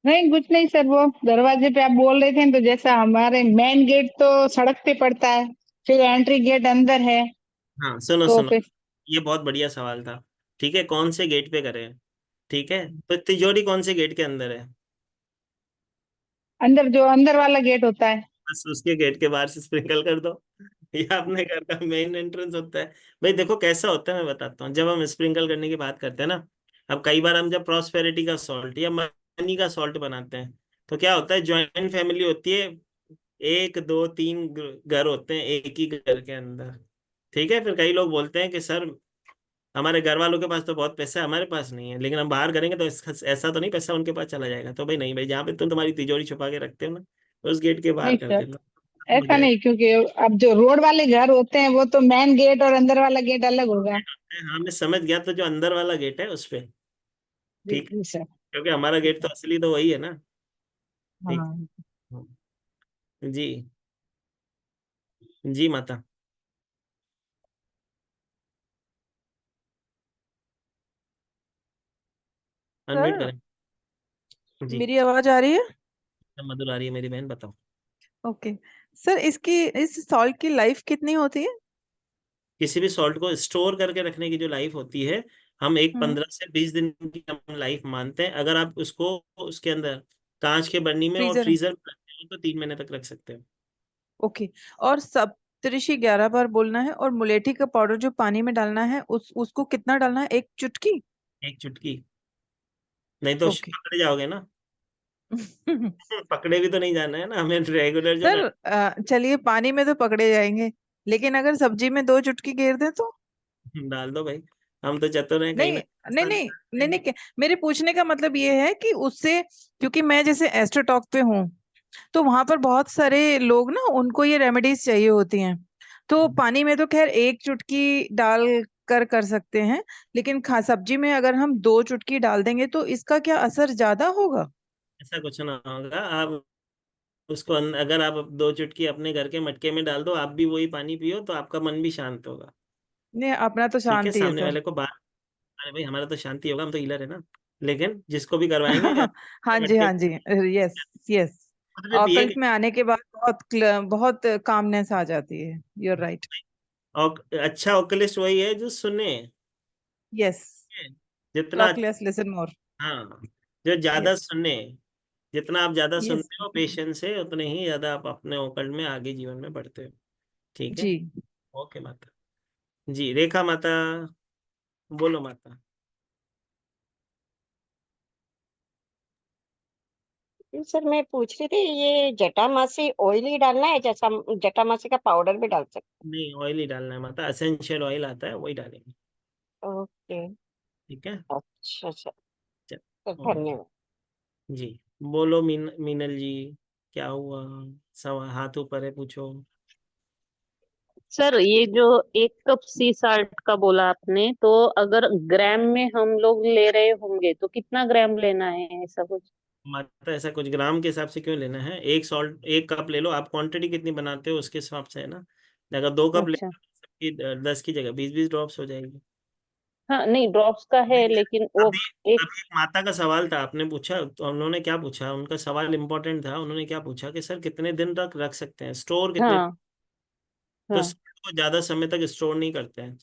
नहीं कुछ नहीं सर, वो दरवाजे पे आप बोल रहे थे तो जैसा हमारे मेन गेट तो सड़क पे पड़ता है, फिर एंट्री गेट अंदर है, हाँ सुनो तो सुनो, फिर ये बहुत बढ़िया सवाल था। ठीक है, कौन से गेट पे करें? ठीक है, तो तिजोरी कौन से गेट के अंदर है? अंदर जो अंदर वाला गेट होता है। बस उसके गेट के बाहर से स्प्रिंकल कर दो। ये अपने घर का मेन एंट्रेंस होता है। भाई देखो कैसा होता है, मैं बताता हूँ। जब हम स्प्रिंकल करने की बात करते हैं ना, अब कई बार हम जब प्रॉस्पेरिटी का सॉल्ट या मनी का सॉल्ट बनाते हैं, तो क्या होता है, ज्वाइंट फैमिली होती है, एक दो तीन घर होते हैं एक ही घर के अंदर। ठीक है, फिर कई लोग बोलते हैं कि सर हमारे घर वालों के पास तो बहुत पैसा है, हमारे पास नहीं है, लेकिन हम बाहर करेंगे तो ऐसा तो नहीं पैसा उनके पास चला जाएगा। तो भाई नहीं भाई, जहाँ पे तुम तुम्हारी तिजोरी छुपा के रखते हो ना, उस गेट के बाहर नहीं कर सर, देना, हो ऐसा जाएगा। नहीं, क्योंकि अब जो रोड वाले घर होते हैं वो तो मेन गेट और अंदर वाला गेट अलग होगा। हाँ मैं समझ गया, तो जो अंदर वाला गेट है उस पे। जी ठीक है, जी सर। क्योंकि हमारा गेट तो असली तो वही है ना। ठीक। हाँ जी। जी माता। अनम्यूट सर, करें। जी, मेरी आवाज आ रही है? मधुर आ रही है मेरी बहन, बताओ। ओके। सर, इसकी इस सॉल्ट की लाइफ कितनी होती है? किसी भी सॉल्ट को स्टोर करके रखने की जो लाइफ होती है, हम एक हम्म। 15 से 20 दिन की हम लाइफ मानते हैं। अगर आप उसको उसके अंदर कांच के बर्नी में और फ्रीजर। फ्रीजर में रखते हो तो 3 महीने तक रख सकते हो। ओके। और सप्तऋषि 11 बार बोलना है, और मुलेठी का पाउडर जो पानी में डालना है उसको कितना डालना है? एक चुटकी? एक चुटकी, नहीं तो ओके। पकड़े जाओगे ना। पकड़े भी तो नहीं जाना है ना हमें, रेगुलर जो सर, चलिए पानी में तो पकड़े जाएंगे, लेकिन अगर सब्जी में 2 चुटकी घेर दें तो? डाल दो भाई, हम तो चतुर हैं, कहीं नहीं ना नहीं रास्ता नहीं निकालते नहीं नहीं, हैं। मेरे पूछने का मतलब ये है कि उससे, क्योंकि मैं जैसे एस्ट्रोटॉक पे हूँ, तो वहां पर बहुत सारे लोग ना, उनको ये रेमेडीज चाहिए होती हैं। तो पानी में तो खैर 1 चुटकी डाल कर सकते हैं, लेकिन खा सब्जी में अगर हम 2 चुटकी डाल देंगे तो इसका क्या असर ज्यादा होगा? ऐसा कुछ ना होगा। आप उसको अगर आप 2 चुटकी अपने घर के मटके में डाल दो, आप भी वही पानी पियो, तो आपका मन भी शांत होगा। नहीं, अपना तो ठीक है, शांति है सामने सर। वाले को बात, अरे भाई हमारा तो शांति होगा, हम तो हीलर है ना। लेकिन जिसको भी करवाएंगे हाँ जी, मटके हाँ जी। Yes, yes. खुद भी ऑकल्ट पिएंगे। में आने के बाद बहुत कामनेस आ जाती है। You are right. और अच्छा ओकलिस्ट वही है जो सुने। यस। जितना, टॉक लेस, लिसन मोर। हाँ, जो ज्यादा यस। सुने, जितना आप ज्यादा यस। सुनते हो पेशेंस से, उतने ही ज्यादा आप अपने ओकल्ट में आगे जीवन में बढ़ते हो। ठीक है। जी। ओके माता। जी रेखा माता, बोलो माता। सर मैं पूछ रही थी, ये जटामासी ऑयल ही डालना है, जैसा जटामासी का पाउडर भी डाल सकते नहीं, ऑयल ही डालना है माता, एसेंशियल ऑयल आता है वही डालेंगे। हैं? ओके। ठीक है। अच्छा अच्छा। चल। तो ओके। धन्यवाद। जी, बोलो मीनल जी, क्या हुआ? हाथ ऊपर है, पूछो। सर ये जो 1 कप सी साल्ट का बोला आपने, तो अगर ग्राम में हम लोग ले रहे होंगे तो कितना ग्राम लेना है, ऐसा कुछ? माता ऐसा कुछ ग्राम के हिसाब से क्यों लेना है? एक सॉल्ट 1 कप ले लो, आप क्वांटिटी कितनी बनाते हो उसके हिसाब से है ना। अगर 2 कप ले अच्छा। सबकी 10 की जगह 20-20 ड्रॉप्स हो जाएगी। हाँ नहीं, ड्रॉप्स का है, लेकिन वो अभी एक। अभी एक माता का सवाल था, आपने पूछा तो उन्होंने क्या पूछा, उनका सवाल इंपॉर्टेंट था। उन्होंने क्या पूछा कि सर कितने दिन तक रख सकते हैं, स्टोर कितने, हाँ तो हाँ। को ज्यादा समय तक स्टोर नहीं करते हैं।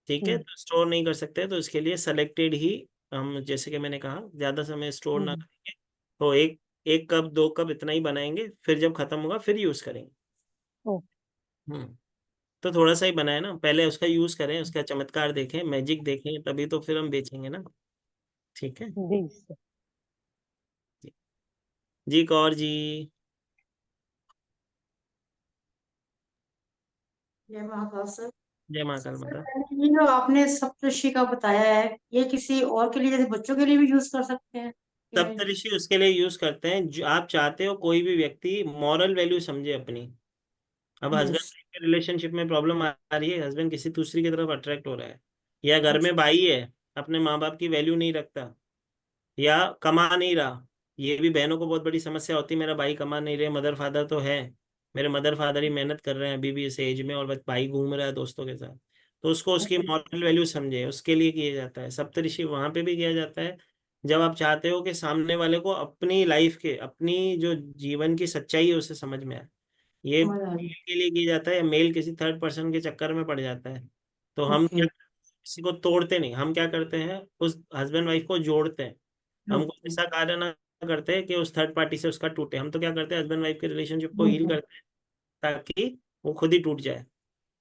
ठीक है, हम्म तो स्टोर नहीं कर सकते, तो इसके लिए सेलेक्टेड ही हम, जैसे कि मैंने कहा, ज्यादा समय स्टोर ना हम्म। करेंगे, तो एक 1 कप 2 कप इतना ही बनाएंगे, फिर जब खत्म होगा फिर यूज करेंगे। ओ, हम्म। तो थोड़ा सा ही बनाए ना, पहले उसका यूज करें, उसका चमत्कार देखें, मैजिक देखें, तभी तो फिर हम बेचेंगे ना। ठीक है। जी सर। जी, जी कौर जी। जय महाकाल सर। जय महाकाल सर माता। ये जो आपने सप्तऋषि का बताया है, ये किसी और के लिए, जैसे बच्चों के लिए भी यूज कर सकते हैं? सप्तऋषि उसके लिए यूज करते हैं जो आप चाहते हो कोई भी व्यक्ति मॉरल वैल्यू समझे अपनी। अब हस्बैंड यस। के रिलेशनशिप में प्रॉब्लम आ रही है, हस्बैंड किसी दूसरी की तरफ अट्रैक्ट हो रहा है, या घर में भाई है अपने माँ बाप की वैल्यू नहीं रखता, या कमा नहीं रहा। ये भी बहनों को बहुत बड़ी समस्या होती है, मेरा भाई कमा नहीं रहे, मदर फादर तो है, मेरे मदर फादर ही मेहनत कर रहे हैं अभी भी इस एज में, और बस भाई घूम रहा है दोस्तों के साथ। तो उसको उसकी मॉरल वैल्यू समझे, उसके लिए किया जाता है। सप्तऋषि वहां पे भी किया जाता है जब आप चाहते हो कि सामने वाले को अपनी लाइफ के, अपनी जो जीवन की सच्चाई है उसे समझ में आए। ये समझ आ रही मेल के लिए किया जाता है, या मेल किसी थर्ड पर्सन के चक्कर में पड़ जाता है। तो हम ओके। क्या, किसी को तोड़ते नहीं, हम क्या करते हैं, उस हस्बैंड वाइफ को जोड़ते हैं। हम कोई ऐसा कार्य ना करते हैं कि उस थर्ड पार्टी से उसका टूटे, हम तो क्या करते हैं, हस्बैंड वाइफ के रिलेशनशिप को हील करते हैं ताकि वो खुद ही टूट जाए।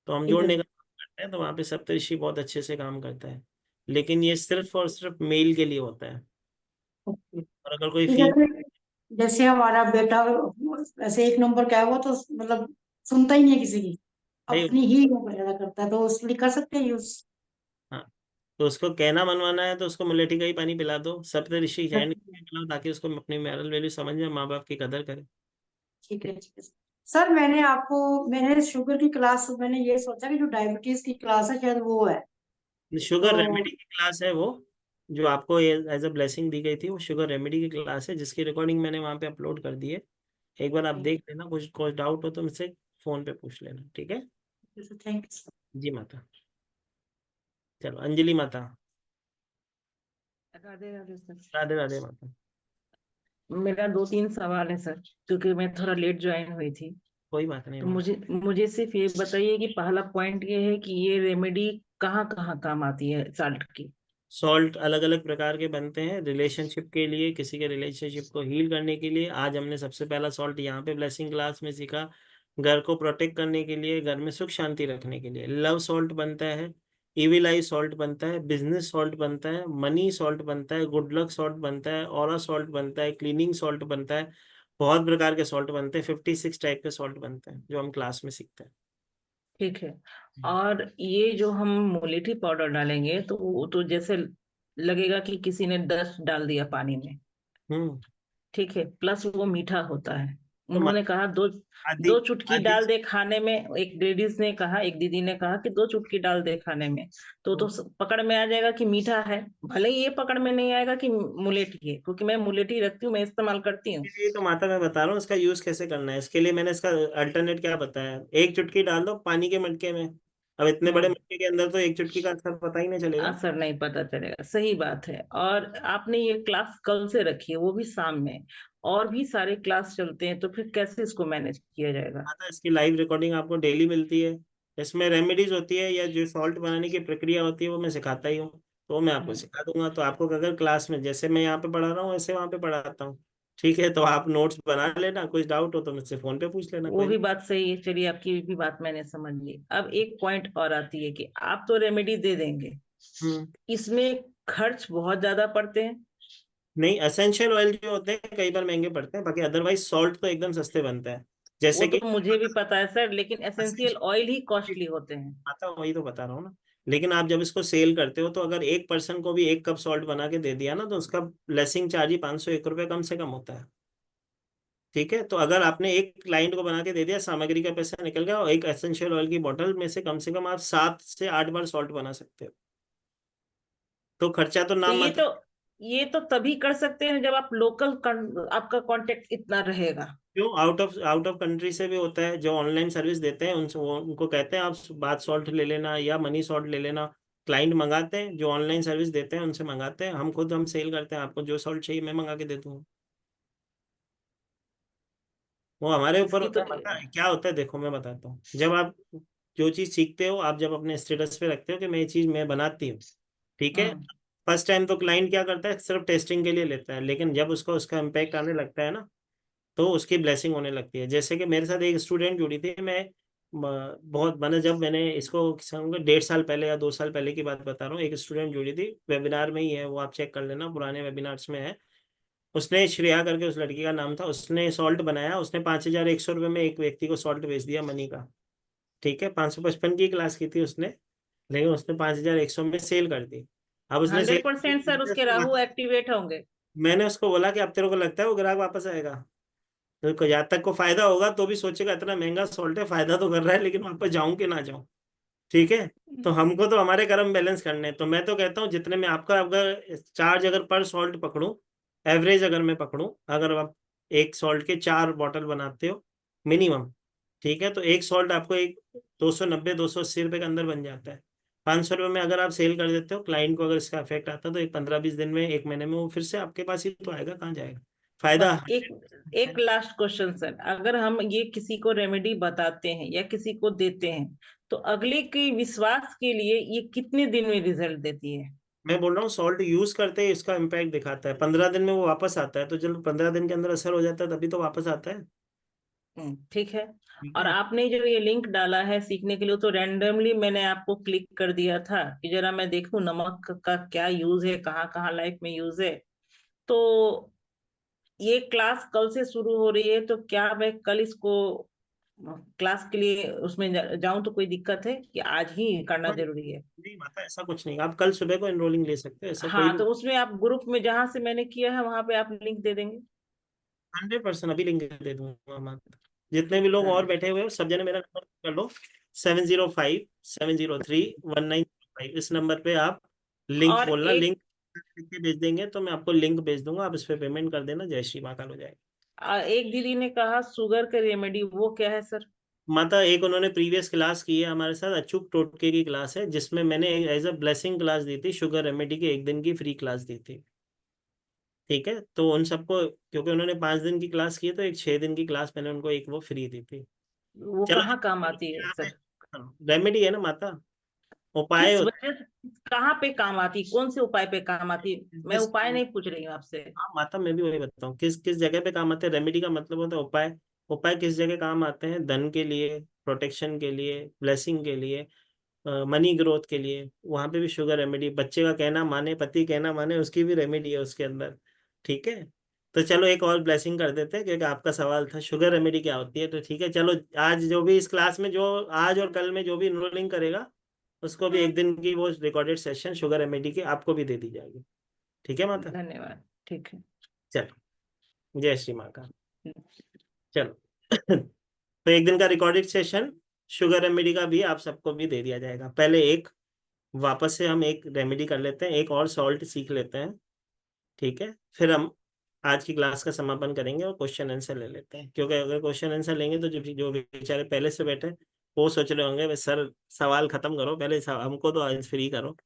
तो हम ठीक है। जोड़ने का काम करते हैं, तो वहाँ पे सप्तऋषि बहुत अच्छे से काम करता है। लेकिन ये सिर्फ और सिर्फ मेल के लिए होता है, ओके। और अगर कोई तो फील, जैसे हमारा बेटा ऐसे एक नंबर का है, वो तो मतलब सुनता ही नहीं है किसी की, भाई, अपनी ही वो ज्यादा करता है, तो उसके लिए कर सकते हैं यूज। हाँ, तो उसको कहना मनवाना है तो उसको मुलेठी का ही पानी पिला दो, सप्तऋषि हैंड पिलाओ, ताकि उसको अपनी मैरल वैल्यू समझ में, माँ बाप की कदर करे। ठीक है, ठीक है। सर मैंने शुगर की क्लास, मैंने ये सोचा कि जो डायबिटीज की क्लास है शायद वो है। शुगर तो रेमेडी की क्लास है वो, जो आपको एज अ ब्लेसिंग दी गई थी, वो शुगर रेमेडी की क्लास है, जिसकी रिकॉर्डिंग मैंने वहाँ पे अपलोड कर दी है। एक बार आप देख लेना, कुछ कुछ डाउट हो तो मुझसे फोन पे पूछ लेना, ठीक है। Thank you. जी माता। चलो अंजलि माता। राधे राधे सर। राधे राधे माता। मेरा 2-3 सवाल है सर, क्योंकि मैं थोड़ा लेट ज्वाइन हुई थी। कोई बात नहीं तो माता। मुझे मुझे सिर्फ ये बताइए कि पहला पॉइंट ये है कि ये रेमेडी कहाँ कहाँ काम आती है साल्ट की। सॉल्ट अलग अलग प्रकार के बनते हैं रिलेशनशिप के लिए, किसी के रिलेशनशिप को हील करने के लिए। आज हमने सबसे पहला सॉल्ट यहाँ पे ब्लेसिंग क्लास में सीखा, घर को प्रोटेक्ट करने के लिए, घर में सुख शांति रखने के लिए। लव सॉल्ट बनता है, इविल आई सॉल्ट बनता है, बिजनेस सॉल्ट बनता है, मनी सॉल्ट बनता है, गुड लक सॉल्ट बनता है, ऑरा सॉल्ट बनता है, क्लीनिंग सॉल्ट बनता है। बहुत प्रकार के सॉल्ट बनते हैं, 56 टाइप के सॉल्ट बनते हैं जो हम क्लास में सीखते हैं। ठीक है। और ये जो हम मुलेठी पाउडर डालेंगे तो वो तो जैसे लगेगा कि किसी ने 10 डाल दिया पानी में। हम्म। ठीक है, प्लस वो मीठा होता है। तो उन्होंने कहा दो आदि दो चुटकी आदि डाल दे खाने में, एक लेडीज ने कहा, एक दीदी ने कहा कि 2 चुटकी डाल दे खाने में, तो पकड़ में आ जाएगा कि मीठा है। भले ही ये पकड़ में नहीं आएगा कि मुलेठी है, क्योंकि मैं मुलेठी रखती हूँ, मैं इस्तेमाल करती हूँ। ये तो माता मैं बता रहा हूँ इसका यूज कैसे करना है। इसके लिए मैंने इसका अल्टरनेट क्या बताया, एक चुटकी डाल दो पानी के मटके में। अब इतने बड़े हम्म। मटके के अंदर तो एक चुटकी का असर पता ही नहीं चलेगा। असर नहीं पता चलेगा, सही बात है। और आपने ये क्लास कल से रखी है, वो भी शाम में, और भी सारे क्लास चलते हैं, तो फिर कैसे इसको मैनेज किया जाएगा। माता इसकी लाइव रिकॉर्डिंग आपको डेली मिलती है। इसमें रेमेडीज होती है, या जो सॉल्ट बनाने की प्रक्रिया होती है वो मैं सिखाता ही हूँ। तो मैं आपको सिखा दूंगा। तो आपको अगर क्लास में जैसे मैं यहाँ पे पढ़ा रहा हूँ ऐसे वहाँ पे पढ़ाता हूँ, ठीक है। तो आप नोट्स बना लेना, कुछ डाउट हो तो मुझसे फोन पे पूछ लेना, वो कोई भी नहीं। बात सही है, चलिए आपकी भी बात मैंने समझ ली। अब एक पॉइंट और आती है कि आप तो रेमेडी दे देंगे, हम्म। इसमें खर्च बहुत ज्यादा पड़ते हैं। नहीं, एसेंशियल ऑयल जो होते हैं कई बार महंगे पड़ते हैं, बाकी अदरवाइज सॉल्ट तो एकदम सस्ते बनते हैं। वो जैसे तो कि मुझे भी पता है सर, लेकिन एसेंशियल essential- ऑयल ही कॉस्टली होते हैं। आता वही तो बता रहा हूँ ना। लेकिन आप जब इसको सेल करते हो तो अगर एक पर्सन को भी 1 कप सॉल्ट बना के दे दिया ना, तो उसका ब्लेसिंग चार्ज ही 501 रुपये कम से कम होता है। ठीक है, तो अगर आपने एक क्लाइंट को बना के दे दिया, सामग्री का पैसा निकल गया, और एक एसेंशियल ऑयल की बोतल में से कम आप 7 से 8 बार सॉल्ट बना सकते हो। तो खर्चा तो तो नाम ये मात्र। तो ये तो तभी कर सकते हैं जब आप लोकल, आपका कांटेक्ट इतना रहेगा। क्यों, आउट ऑफ कंट्री से भी होता है, जो ऑनलाइन सर्विस देते हैं उनसे, उनको कहते हैं आप बाथ सॉल्ट ले लेना या मनी सॉल्ट ले लेना। क्लाइंट मंगाते हैं, जो ऑनलाइन सर्विस देते हैं उनसे मंगाते हैं, हम खुद हम सेल करते हैं। आपको जो सॉल्ट चाहिए मैं मंगा के दे दूंगा। वो हमारे ऊपर इसकी होता तो है। पता है क्या होता है, देखो मैं बताता हूँ। जब आप जो चीज़ सीखते हो, आप जब अपने स्टेटस पे रखते हो कि मैं ये चीज़ मैं बनाती हूँ, ठीक है। हम्म। फर्स्ट टाइम तो क्लाइंट क्या करता है, सिर्फ टेस्टिंग के लिए लेता है, लेकिन जब उसको उसका इम्पैक्ट आने लगता है ना, तो उसकी ब्लेसिंग होने लगती है। जैसे कि मेरे साथ एक स्टूडेंट जुड़ी थी, मैं बहुत मैंने जब मैंने इसको समझो 1.5 साल पहले या 2 साल पहले की बात बता रहा हूँ, एक स्टूडेंट जुड़ी थी, वेबिनार में ही है वो, आप चेक कर लेना पुराने वेबिनार्स में है। उसने श्रेया करके उस लड़की का नाम था, उसने सॉल्ट बनाया, उसने 5,100 रुपये में एक व्यक्ति को सॉल्ट बेच दिया मनी का। ठीक है, 555 की क्लास की थी उसने, लेकिन उसने 5,100 में सेल कर दी। अब उसने सेल 100% सर उसके राहु एक्टिवेट होंगे। मैंने उसको बोला कि अब तेरे को लगता है वो ग्राहक वापस आएगा? तो जहाँ तक को फायदा होगा तो भी सोचेगा इतना महंगा सॉल्ट है, फायदा तो कर रहा है, लेकिन वहां पर जाऊं कि ना जाऊं। ठीक है, तो हमको तो हमारे कर्म बैलेंस करने हैं। तो मैं तो कहता हूँ जितने में आपका अगर चार्ज अगर पर सॉल्ट पकड़ूं, एवरेज अगर मैं पकड़ूं, अगर आप एक सॉल्ट के 4 बॉटल बनाते हो मिनिमम, ठीक है, तो एक सॉल्ट आपको एक 290-280 रुपये के अंदर बन जाता है। 500 रुपये में अगर आप सेल कर देते हो, क्लाइंट को अगर इसका इफेक्ट आता है तो एक 15-20 दिन में, एक महीने में वो फिर से आपके पास ही तो आएगा, कहाँ जाएगा फायदा। बस एक एक लास्ट क्वेश्चन सर, अगर हम ये किसी को रेमेडी बताते हैं या किसी को देते हैं तो अगले के विश्वास के लिए ये कितने दिन में रिजल्ट देती है? मैं बोल रहा हूँ सॉल्ट यूज करते ही इसका इम्पैक्ट दिखाता है, 15 दिन में वो वापस आता है। तो चलो 15 दिन के अंदर असर हो जाता है तभी तो वापस आता है। ठीक है। ठीक और है। आपने जो ये लिंक डाला है सीखने के लिए, तो रैंडमली मैंने आपको क्लिक कर दिया था कि जरा मैं देखूं नमक का क्या यूज है, कहाँ कहाँ लाइफ में यूज है। तो ये क्लास कल से शुरू हो रही है, तो क्या मैं कल इसको क्लास के लिए उसमें जाऊं तो कोई दिक्कत है कि आज ही करना नहीं जरूरी है? नहीं माता, ऐसा कुछ नहीं, आप कल सुबह को एनरोलिंग ले सकते हो, ऐसा कोई हाँ, भी। तो उसमें आप ग्रुप में जहां से मैंने किया है वहां पे आप लिंक दे देंगे? 100% अभी लिंक दे दूंगा माता। जितने भी लोग और बैठे हुए हो सब जने मेरा नंबर कर लो, 7057031905। इस नंबर पे आप लिंक और बोलना, एक लिंक लिख के भेज देंगे तो मैं आपको लिंक भेज दूंगा, आप इस पे पेमेंट कर देना, जय श्री महाकाल हो जाएगा। एक दीदी ने कहा शुगर का रेमेडी, वो क्या है सर? माता एक उन्होंने प्रीवियस क्लास की है हमारे साथ, अचूक टोटके की क्लास है, जिसमें मैंने एज अ ब्लेसिंग क्लास दी थी, शुगर रेमेडी की 1 दिन की फ्री क्लास दी थी। ठीक है, तो उन सबको, क्योंकि उन्होंने 5 दिन की क्लास की है तो एक 6 दिन की क्लास मैंने उनको एक वो फ्री दी थी। वो चलो, कहाँ काम आती है यहाँ पे सर? रेमेडी है ना माता, उपाय किस होता वजह से, कहाँ पे काम आती, कौन से उपाय पे काम आती? मैं है। उपाय नहीं पूछ रही हूँ आपसे। हाँ माता, मैं भी वही बताऊँ किस किस जगह पे काम आते हैं। रेमेडी का मतलब होता है उपाय। उपाय किस जगह काम आते हैं? धन के लिए, प्रोटेक्शन के लिए, ब्लेसिंग के लिए, मनी ग्रोथ के लिए, वहां पे भी शुगर रेमेडी। बच्चे का कहना माने, पति कहना माने, उसकी भी रेमेडी है उसके अंदर। ठीक है, तो चलो एक और ब्लेसिंग कर देते हैं, क्योंकि आपका सवाल था शुगर रेमेडी क्या होती है। तो ठीक है, चलो आज जो भी इस क्लास में, जो आज और कल में जो भी इनरोलिंग करेगा, उसको भी 1 दिन की वो रिकॉर्डेड सेशन शुगर रेमेडी की आपको भी दे दी जाएगी। ठीक है माता, धन्यवाद। ठीक है। चलो, जय श्री माँ का। चलो तो 1 दिन का रिकॉर्डेड सेशन शुगर रेमेडी का भी आप सबको भी दे दिया जाएगा। पहले एक वापस से हम एक रेमेडी कर लेते हैं, एक और सॉल्ट सीख लेते हैं। ठीक है, फिर हम आज की क्लास का समापन करेंगे और क्वेश्चन आंसर ले लेते हैं। क्योंकि अगर क्वेश्चन आंसर लेंगे तो जो जो बेचारे पहले से बैठे वो सोच रहे होंगे भाई सर सवाल खत्म करो पहले, हमको तो आज फ्री करो।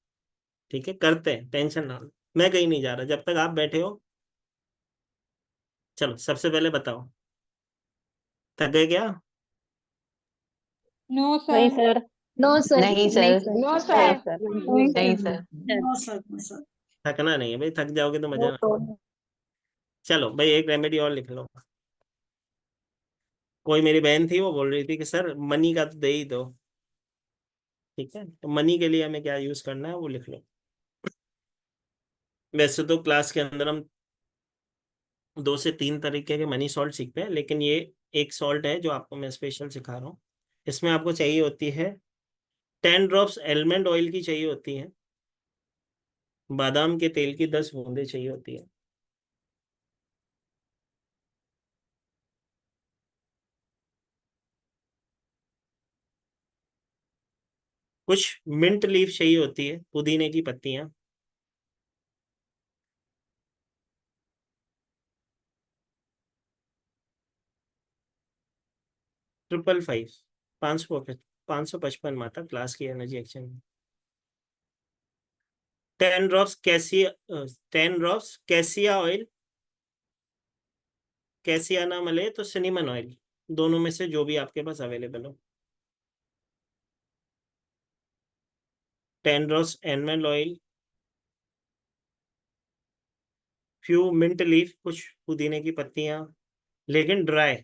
ठीक है, करते हैं, टेंशन ना लो, मैं कहीं नहीं जा रहा जब तक आप बैठे हो। चलो सबसे पहले बताओ, थक गए क्या? नो नहीं सर। सर। नो सर, नहीं नहीं सर। सर। नो नहीं सर। सर। नहीं नहीं sir, sir. No sir, no sir. थकना नहीं है भाई, थक जाओगे तो मजा ना। चलो भाई एक रेमेडी और लिख लो। कोई मेरी बहन थी वो बोल रही थी कि सर मनी का तो दे ही दो। ठीक है, तो मनी के लिए हमें क्या यूज करना है वो लिख लो। वैसे तो क्लास के अंदर हम 2 से 3 तरीके के मनी सॉल्ट सीखते हैं, लेकिन ये एक सॉल्ट है जो आपको मैं स्पेशल सिखा रहा हूँ। इसमें आपको चाहिए होती है 10 ड्रॉप्स एलमंड ऑयल की चाहिए होती है, बादाम के तेल की 10 बूंदे चाहिए होती है, कुछ मिंट लीफ चाहिए होती है, पुदीने की पत्तियां, ट्रिपल फाइव, 555 मात्रा क्लास की energy exchange. 10 drops cassia, 10 drops cassia oil, cassia ना मिले तो सिनेमन ऑयल, दोनों में से जो भी आपके पास अवेलेबल हो। 10 drops almond oil, few mint leaf, कुछ पुदीने की पत्तियां, लेकिन ड्राई।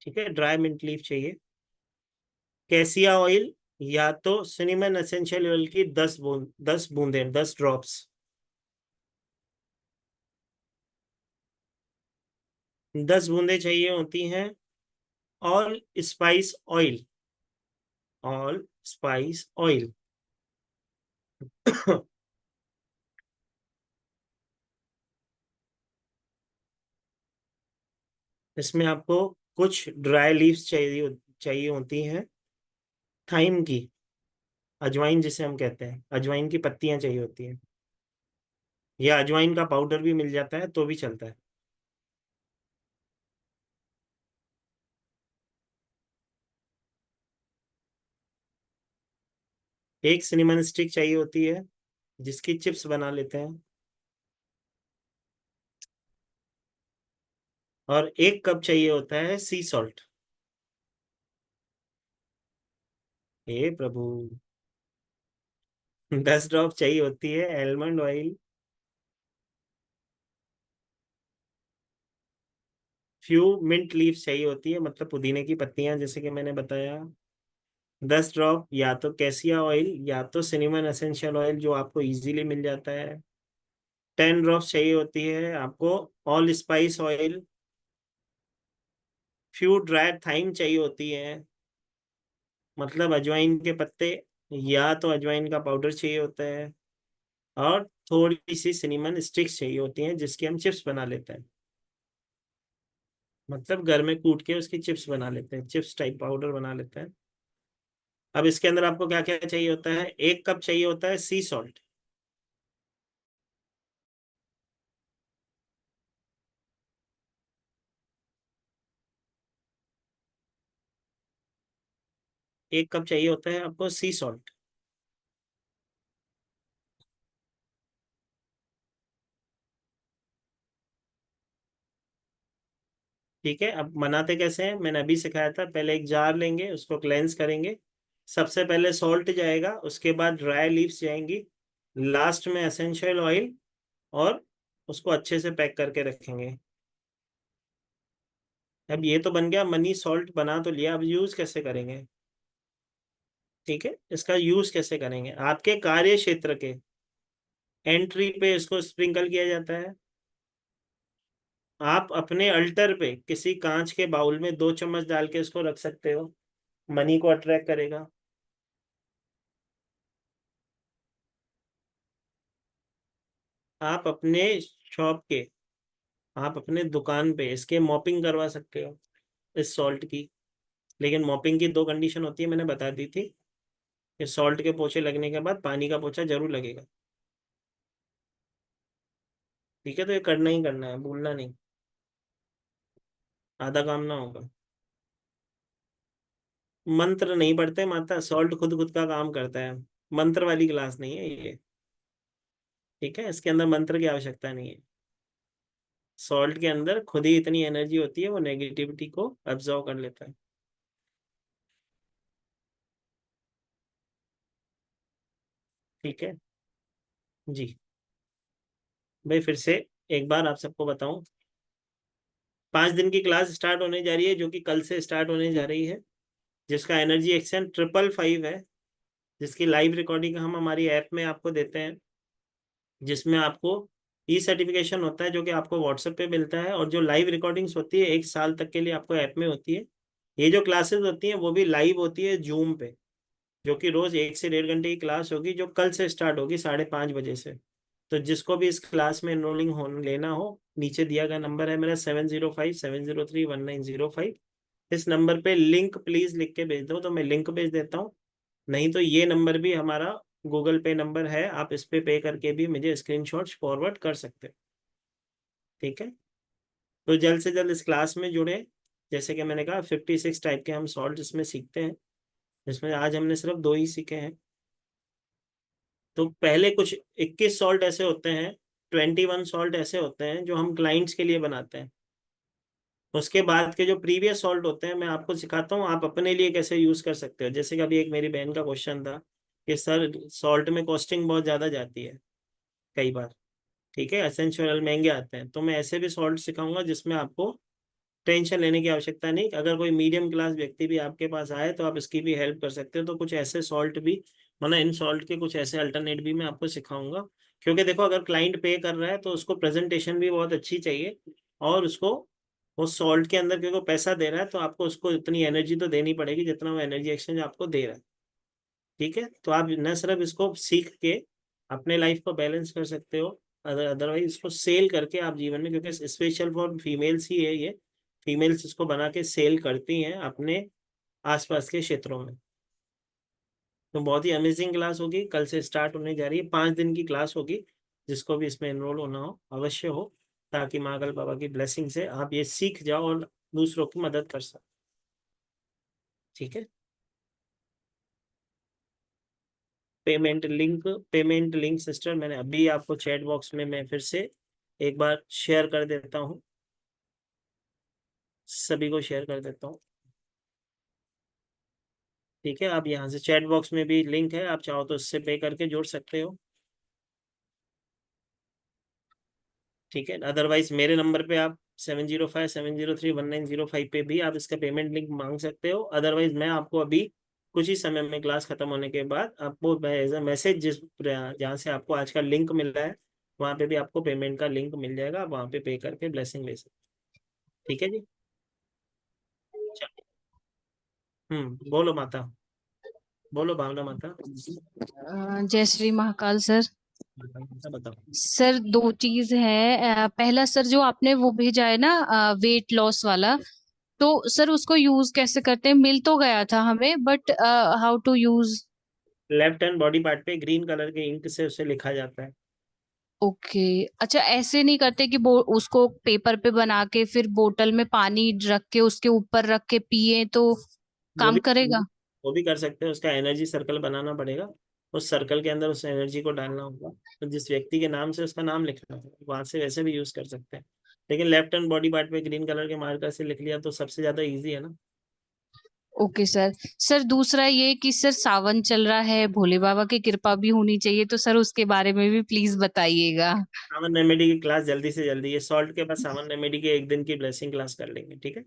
ठीक है, ड्राई मिंट लीफ चाहिए। कैसिया ऑयल या तो सिनेमन एसेंशियल ऑयल की 10 बूंदे, 10 ड्रॉप्स। 10 बूंदे चाहिए होती हैं। All spice oil, all spice oil ठीक। इसमें आपको कुछ ड्राई लीव्स चाहिए होती हैं, थाइम की, अजवाइन जिसे हम कहते हैं, अजवाइन की पत्तियां चाहिए होती हैं, या अजवाइन का पाउडर भी मिल जाता है तो भी चलता है। एक सिनेमन स्टिक चाहिए होती है जिसकी चिप्स बना लेते हैं, और 1 कप चाहिए होता है सी सॉल्ट। हे प्रभु। 10 ड्रॉप चाहिए होती है almond oil. Few mint leaves चाहिए होती है, मतलब पुदीने की पत्तियां, जैसे कि मैंने बताया। 10 ड्रॉप या तो कैसिया ऑयल या तो सिनेमन एसेंशियल ऑयल, जो आपको इजीली मिल जाता है। 10 ड्रॉप्स चाहिए होती है आपको allspice oil. Few dry thyme चाहिए होती है, मतलब अजवाइन के पत्ते, या तो अजवाइन का पाउडर चाहिए होता है। और थोड़ी सी सिनेमन स्टिक्स चाहिए होती हैं जिसकी हम चिप्स बना लेते हैं, मतलब घर में कूट के उसकी चिप्स बना लेते हैं, चिप्स टाइप पाउडर बना लेते हैं। अब इसके अंदर आपको क्या क्या चाहिए होता है? 1 कप चाहिए होता है सी सॉल्ट। एक कप चाहिए होता है आपको सी सॉल्ट। ठीक है, अब बनाते कैसे हैं मैंने अभी सिखाया था। पहले एक जार लेंगे, उसको क्लेंस करेंगे। सबसे पहले सॉल्ट जाएगा, उसके बाद ड्राई लीव्स जाएंगी, लास्ट में एसेंशियल ऑयल, और उसको अच्छे से पैक करके रखेंगे। अब ये तो बन गया मनी सॉल्ट, बना तो लिया, अब यूज कैसे करेंगे? ठीक है, इसका यूज कैसे करेंगे? आपके कार्य क्षेत्र के एंट्री पे इसको स्प्रिंकल किया जाता है। आप अपने अल्टर पे किसी कांच के बाउल में 2 चम्मच डाल के इसको रख सकते हो, मनी को अट्रैक्ट करेगा। आप अपने शॉप के, आप अपने दुकान पे इसके मॉपिंग करवा सकते हो इस सॉल्ट की। लेकिन मॉपिंग की 2 कंडीशन होती है, मैंने बता दी थी। कि सॉल्ट के पोछे लगने के बाद पानी का पोछा जरूर लगेगा। ठीक है, तो ये करना ही करना है, भूलना नहीं, आधा काम ना होगा। मंत्र नहीं पढ़ते माता, सॉल्ट खुद खुद का काम करता है। मंत्र वाली क्लास नहीं है ये। ठीक है, इसके अंदर मंत्र की आवश्यकता नहीं है। सॉल्ट के अंदर खुद ही इतनी एनर्जी होती है, वो नेगेटिविटी को अब्जॉर्व कर लेता है। ठीक है जी। भाई फिर से एक बार आप सबको बताऊं, 5 दिन की क्लास स्टार्ट होने जा रही है, जो कि कल से स्टार्ट होने जा रही है, जिसका एनर्जी एक्सचेंज 555 है, जिसकी लाइव रिकॉर्डिंग हम हमारी ऐप में आपको देते हैं, जिसमें आपको ई सर्टिफिकेशन होता है जो कि आपको व्हाट्सएप पे मिलता है, और जो लाइव रिकॉर्डिंग्स होती है 1 साल तक के लिए आपको ऐप में होती है। ये जो क्लासेस होती हैं वो भी लाइव होती है जूम पे, जो कि रोज 1 से 1.5 घंटे की क्लास होगी, जो कल से स्टार्ट होगी 5:30 बजे से। तो जिसको भी इस क्लास में एनरोलिंग हो लेना हो, नीचे दिया गया नंबर है मेरा 7057031905। इस नंबर पे लिंक प्लीज लिख के भेज दो, तो मैं लिंक भेज देता हूँ। नहीं तो ये नंबर भी हमारा गूगल पे नंबर है, आप इस पे करके भी मुझे स्क्रीनशॉट्स फॉरवर्ड कर सकते हो। ठीक है, तो जल्द से जल्द इस क्लास में जुड़े। जैसे कि मैंने कहा 56 टाइप के हम सॉल्ट इसमें सीखते हैं, जिसमें आज हमने सिर्फ 2 ही सीखे हैं। तो पहले कुछ 21 सॉल्ट ऐसे होते हैं, 21 सॉल्ट ऐसे होते हैं जो हम क्लाइंट्स के लिए बनाते हैं। उसके बाद के जो प्रीवियस सॉल्ट होते हैं मैं आपको सिखाता हूँ आप अपने लिए कैसे यूज कर सकते हो। जैसे कि अभी एक मेरी बहन का क्वेश्चन था कि सर सॉल्ट में कॉस्टिंग बहुत ज़्यादा जाती है कई बार। ठीक है, एसेंशियल ऑयल महंगे आते हैं, तो मैं ऐसे भी सॉल्ट सिखाऊंगा जिसमें आपको टेंशन लेने की आवश्यकता नहीं। अगर कोई मीडियम क्लास व्यक्ति भी आपके पास आए तो आप इसकी भी हेल्प कर सकते हो। तो कुछ ऐसे सॉल्ट भी, मतलब इन सॉल्ट के कुछ ऐसे अल्टरनेट भी मैं आपको सिखाऊंगा। क्योंकि देखो अगर क्लाइंट पे कर रहा है तो उसको प्रेजेंटेशन भी बहुत अच्छी चाहिए, और उसको वो सॉल्ट के अंदर क्योंकि वो पैसा दे रहा है तो आपको उसको इतनी एनर्जी तो देनी पड़ेगी जितना वो एनर्जी एक्सचेंज आपको दे रहा है। ठीक है, तो आप न सिर्फ इसको सीख के अपने लाइफ को बैलेंस कर सकते हो, अदरवाइज इसको सेल करके आप जीवन में, क्योंकि स्पेशल फॉर फीमेल्स ही है ये, फीमेल्स इसको बना के सेल करती हैं अपने आसपास के क्षेत्रों में। तो बहुत ही अमेजिंग क्लास होगी, कल से स्टार्ट होने जा रही है, 5 दिन की क्लास होगी। जिसको भी इसमें एनरोल होना हो अवश्य हो, ताकि महाकाल बाबा की ब्लेसिंग से आप ये सीख जाओ और दूसरों की मदद कर सको। ठीक है। पेमेंट लिंक सिस्टर मैंने अभी आपको चैट बॉक्स में मैं फिर से एक बार शेयर कर देता हूँ, सभी को शेयर कर देता हूँ। ठीक है, आप यहाँ से चैट बॉक्स में भी लिंक है, आप चाहो तो उससे पे करके जोड़ सकते हो। ठीक है, अदरवाइज मेरे नंबर पे आप 7057031905 पे भी आप इसका पेमेंट लिंक मांग सकते हो। अदरवाइज मैं आपको अभी कुछ ही समय में क्लास खत्म होने के बाद आपको एज अ मैसेज जहाँ से आपको आज का लिंक मिल रहा है वहाँ पे भी आपको पेमेंट का लिंक मिल जाएगा, आप वहाँ पे करके ब्लेसिंग ले सकते। ठीक है जी। बोलो माता, बोलो भावना माता। जय श्री महाकाल सर। बताओ। सर दो चीज है। पहला सर जो आपने वो भेजा है ना वेट लॉस वाला, तो सर उसको यूज कैसे करते हैं? मिल तो गया था हमें, but how to use? Left hand body part पे ग्रीन कलर के इंक से उसे लिखा जाता है। ओके। अच्छा, ऐसे नहीं करते कि उसको पेपर पे बना के फिर बोतल में पानी रख के उसके ऊपर रख के पिए तो वो काम भी करेगा? वो भी कर सकते हैं, उसका एनर्जी सर्कल बनाना पड़ेगा। उस सर्कल के अंदर उस एनर्जी को डालना होगा, तो जिस व्यक्ति के नाम से उसका नाम लिखना होगा वहां से वैसे भी यूज कर सकते हैं। लेकिन लेफ्ट हैंड बॉडी पार्ट पे ग्रीन कलर के मार्कर से लिख लिया तो सबसे ज्यादा इजी है ना। Okay sir. सर दूसरा ये कि सर सावन चल रहा है, भोले बाबा की कृपा भी होनी चाहिए, तो सर उसके बारे में भी प्लीज बताइएगा। सावन रेमेडी की क्लास जल्दी से जल्दी, ये सॉल्ट के बाद सावन रेमेडी के एक दिन की ब्लेसिंग क्लास कर लेंगे। ठीक है।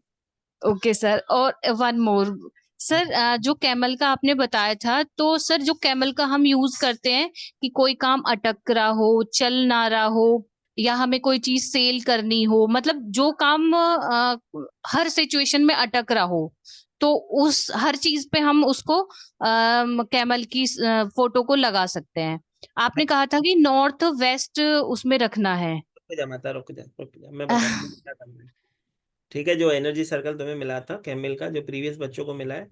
Okay sir. और वन मोर सर, जो कैमल का आपने बताया था, तो सर जो कैमल का हम यूज करते हैं कि कोई काम अटक रहा हो, चल ना रहा हो, या हमें कोई चीज सेल करनी हो, मतलब जो काम हर सिचुएशन में अटक रहा हो, तो उस हर चीज पे हम उसको कैमल की फोटो को लगा सकते हैं। आपने कहा था कि नॉर्थ वेस्ट उसमें रखना है। रुक जा माता, रुक जा मैं बता रहा हूँ क्या करना है। ठीक है, जो एनर्जी सर्कल तुम्हें मिला था कैमिल का, जो प्रीवियस बच्चों को मिला है,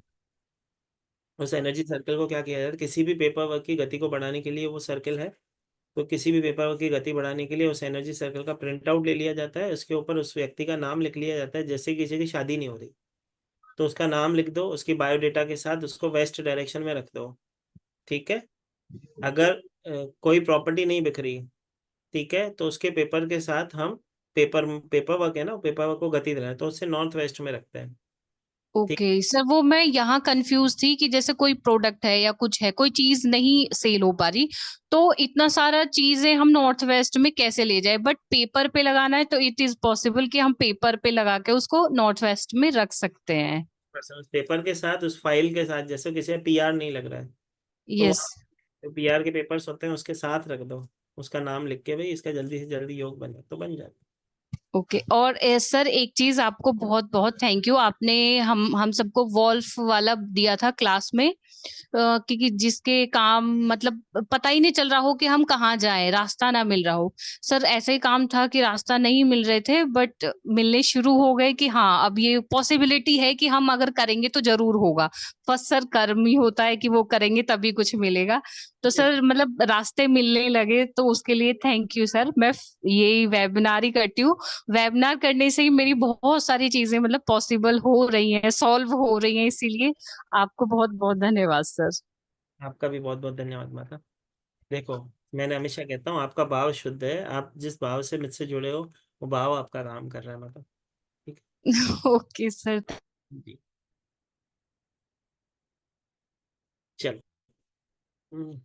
उस एनर्जी सर्कल को क्या किया जाता है, किसी भी पेपर वर्क की गति को बढ़ाने के लिए वो सर्कल है, तो किसी भी पेपर वर्क की गति बढ़ाने के लिए उस एनर्जी सर्कल का प्रिंट आउट ले लिया जाता है, उसके ऊपर उस व्यक्ति का नाम लिख लिया जाता है। जैसे किसी की शादी नहीं हो रही तो उसका नाम लिख दो, उसकी बायोडेटा के साथ उसको वेस्ट डायरेक्शन में रख दो। ठीक है। अगर कोई प्रॉपर्टी नहीं बिक रही, ठीक है, तो उसके पेपर के साथ हम पेपर वर्क है ना, पेपर वर्क को गति देना है तो उससे नॉर्थ वेस्ट में रखते हैं। ठीक। ओके सर, वो मैं यहाँ कंफ्यूज थी कि जैसे कोई प्रोडक्ट है या कुछ है, कोई चीज नहीं सेल हो पा रही, तो इतना सारा चीजें हम नॉर्थ वेस्ट में कैसे ले जाए? बट पेपर पे लगाना है तो इट इज पॉसिबल कि हम पेपर पे लगा के उसको नॉर्थ वेस्ट में रख सकते हैं। बस उस पेपर के साथ, उस फाइल के साथ, जैसे किसी पीआर नहीं लग रहा है तो यस। वहाँ जो पीआर के पेपर्स होते हैं उसके साथ रख दो, उसका नाम लिख के, भाई इसका जल्दी से जल्दी योग बने तो बन जाता ओके। और सर एक चीज आपको बहुत बहुत थैंक यू, आपने हम सबको वॉल्फ वाला दिया था क्लास में, क्योंकि जिसके काम मतलब पता ही नहीं चल रहा हो कि हम कहाँ जाएं, रास्ता ना मिल रहा हो। सर ऐसा ही काम था कि रास्ता नहीं मिल रहे थे, बट मिलने शुरू हो गए कि हाँ अब ये पॉसिबिलिटी है कि हम अगर करेंगे तो जरूर होगा। बस सर कर्म ही होता है कि वो करेंगे तभी कुछ मिलेगा। तो है। सर मतलब रास्ते मिलने लगे, तो उसके लिए थैंक यू सर। मैं यही वेबिनार ही करती हूँ, वेबिनार करने से ही मेरी बहुत सारी चीजें मतलब पॉसिबल हो रही हैं, सॉल्व हो रही हैं, इसीलिए आपको बहुत बहुत धन्यवाद सर। आपका भी बहुत बहुत धन्यवाद माता। देखो, मैंने हमेशा कहता हूँ आपका भाव शुद्ध है, आप जिस भाव से मुझसे जुड़े हो वो भाव आपका काम कर रहा है माता। ठीक ओके सर। है जी। चलो। हम्म,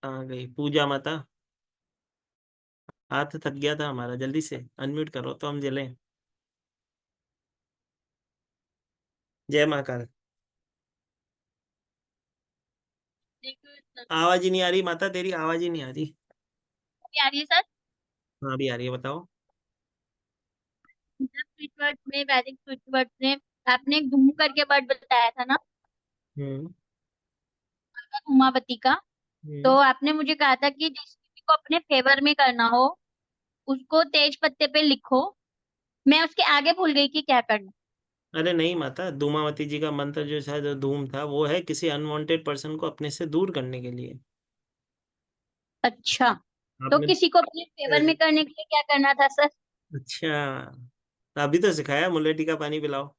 आ गई पूजा माता। हाथ थक गया था हमारा, जल्दी से अनम्यूट करो तो हम जलें। जय महाकाल। आवाज ही नहीं आ रही माता, तेरी आवाज ही नहीं आ रही। आ रही है सर। हाँ अभी आ रही है, बताओ। जब स्विच वर्ड में वैदिक स्विच वर्ड में आपने धूम करके वर्ड बताया था ना, हम्म। उमावती का, तो हम्म। आपने मुझे कहा था कि जिस किसी को अपने फेवर में करना हो उसको तेज पत्ते पे लिखो। मैं उसके आगे भूल गई कि क्या करना। अरे नहीं माता, धूमावती जी का मंत्र जो शायद जो धूम था वो है किसी अनवांटेड पर्सन को अपने से दूर करने के लिए। अच्छा, तो आपने किसी को अपने फेवर में करने के लिए क्या करना था सर? अच्छा, तो अभी तो सिखाया, मुलेठी का पानी पिलाओ।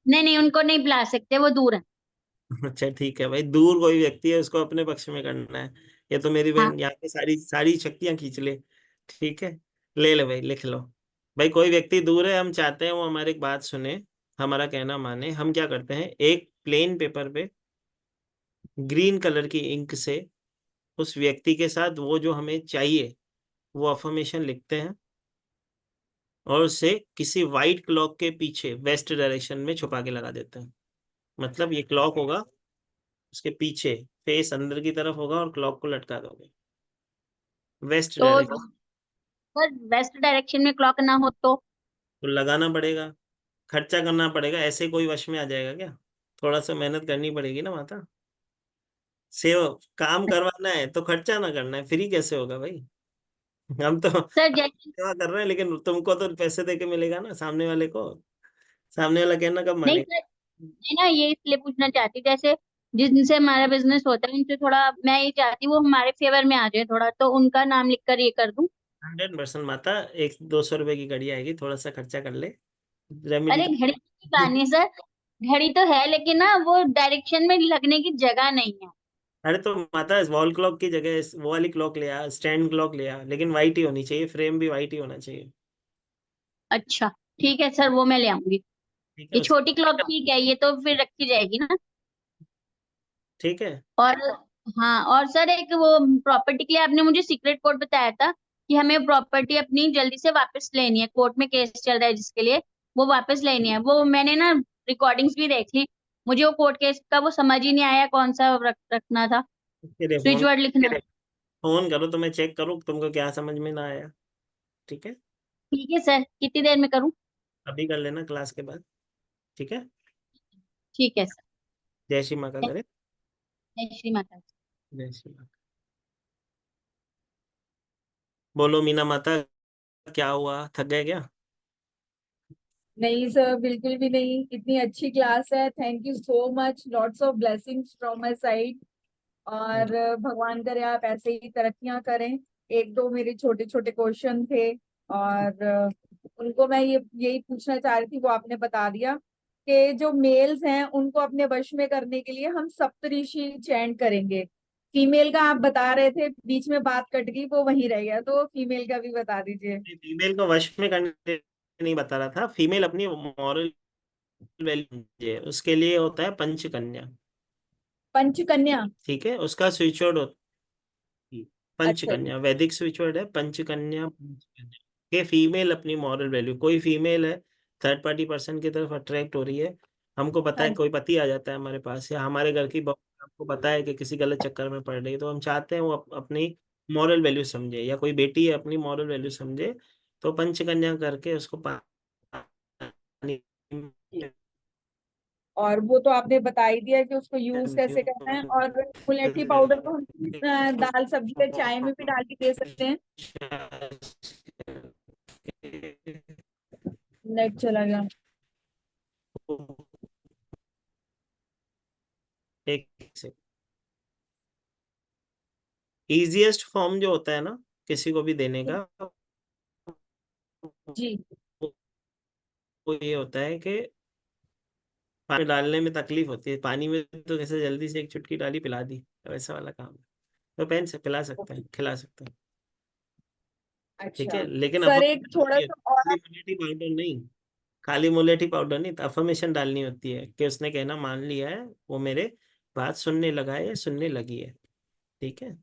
नहीं नहीं, उनको नहीं बुला सकते, वो दूर है। अच्छा ठीक है भाई, दूर कोई व्यक्ति है उसको अपने पक्ष में करना है। ये तो मेरी हाँ। बहन यहाँ पे सारी सारी शक्तियां खींच ले। ठीक है, ले ले भाई, लिख लो। भाई कोई व्यक्ति दूर है, हम चाहते हैं वो हमारी एक बात सुने, हमारा कहना माने। हम क्या करते हैं, एक प्लेन पेपर पे ग्रीन कलर की इंक से उस व्यक्ति के साथ वो जो हमें चाहिए वो अफर्मेशन लिखते हैं, और उसे किसी वाइट क्लॉक के पीछे वेस्ट डायरेक्शन में छुपा के लगा देते हैं। मतलब ये क्लॉक होगा, उसके पीछे फेस अंदर की तरफ होगा और क्लॉक को लटका दोगे वेस्ट तो डायरेक्शन। सर वेस्ट डायरेक्शन में क्लॉक ना हो तो? तो लगाना पड़ेगा, खर्चा करना पड़ेगा, ऐसे कोई वश में आ जाएगा क्या? थोड़ा सा मेहनत करनी पड़ेगी ना माता। सेव काम करवाना है तो खर्चा ना करना है, फ्री कैसे होगा भाई? हम तो सर जैसे, सेवा कर रहे हैं, लेकिन तुमको तो पैसे दे के मिलेगा ना, सामने वाले को। सामने वाला कहना कब नहीं मानेगा? सर, मैं ना ये इसलिए पूछना चाहती, जैसे जिनसे हमारा बिजनेस होता है उनसे थोड़ा मैं ये चाहती वो हमारे फेवर में आ जाए थोड़ा, तो उनका नाम लिख कर ये कर दूं। 100% माता, 100-200 रुपए की घड़ी आएगी, थोड़ा सा खर्चा कर ले, रेमेडी अरे तो। घड़ी की कहानी है सर, घड़ी तो है लेकिन ना वो डायरेक्शन में लगने की जगह नहीं है। अरे तो माता, वॉल क्लॉक की जगह वो वाली क्लॉक ले आ, स्टैंड क्लॉक ले आ, लेकिन वाइट ही होनी चाहिए, फ्रेम भी वाइट ही होना चाहिए। अच्छा ठीक है सर, वो मैं ले आऊंगी। ठीक है ये उस छोटी क्लॉक ठीक है, ये तो फिर रखी जाएगी ना। ठीक है। और हाँ, और सर एक वो प्रॉपर्टी के लिए आपने मुझे सीक्रेट कोड बताया था कि हमें प्रॉपर्टी अपनी जल्दी से वापस लेनी है, कोर्ट में केस चल रहा है जिसके लिए, वो वापस लेनी है। वो मैंने ना रिकॉर्डिंग्स भी देख ली, मुझे वो कोर्ट केस का वो समझ ही नहीं आया कौन सा रखना था, फिर स्विच फोन वर्ड लिखना। फोन करो तो मैं चेक करूँ तुमको क्या समझ में ना आया। ठीक है, ठीक है सर, कितनी देर में करूँ? अभी कर लेना क्लास के बाद। ठीक है। ठीक है सर। जय श्री माता करे। जय श्री माता दी। जय श्री माता। बोलो मीना माता, क्या हुआ, थक गए क्या? नहीं सर, बिल्कुल भी नहीं। इतनी अच्छी क्लास है, thank you so much, lots of blessings from my side. और भगवान करे आप ऐसे ही तरक्कियां करें। एक दो मेरे छोटे छोटे क्वेश्चन थे, और उनको मैं ये यही पूछना चाह रही थी, वो आपने बता दिया कि जो मेल्स हैं उनको अपने वश में करने के लिए हम सप्तऋषि चैंट करेंगे। फीमेल का आप बता रहे थे, बीच में बात कट गई, वो वहीं रह गया, तो फीमेल का भी बता दीजिए। फीमेल को वश में करने नहीं बता रहा था, फीमेल अपनी मॉरल वैल्यू उसके लिए होता है पंचकन्या। पंचकन्या। ठीक है, उसका स्विच वर्ड होता है अच्छा जी। पंचकन्या, वैदिक स्विच वर्ड है पंचकन्या। पंचकन्या के फीमेल अपनी मॉरल वैल्यू, कोई फीमेल है थर्ड पार्टी पर्सन की तरफ अट्रैक्ट हो रही है, हमको पता हाँ है जी। कोई पति आ जाता है हमारे पास, या हमारे घर की बहू आपको पता है कि किसी गलत चक्कर में पड़ रही है, तो हम चाहते हैं वो अपनी मॉरल वैल्यू समझे, या कोई बेटी है अपनी मॉरल वैल्यू समझे, तो पंचकन्या करके उसको पानी जी। और वो तो आपने बता ही दिया कि उसको यूज कैसे करना है। और मुलेठी पाउडर को हम दाल सब्जी या चाय में भी डाल के दे सकते हैं। नेट चला गया। एक इजीएस्ट फॉर्म जो होता है ना किसी को भी देने का, जी। वो ये होता है कि पानी डालने में तकलीफ होती है, पानी में तो कैसे जल्दी से एक चुटकी डाली पिला दी, वैसा वाला काम है। तो पेन से पिला सकते ओके। हैं, खिला सकते हैं। ठीक है, अच्छा लेकिन सर, एक अफर्मेशन थोड़ा डालनी सा होती और है, खाली मुलेठी पाउडर नहीं। खाली मुलेठी पाउडर नहीं, तो अफर्मेशन डालनी होती है कि उसने कहना मान लिया है, वो मेरे बात सुनने लगा है या सुनने लगी है। ठीक है।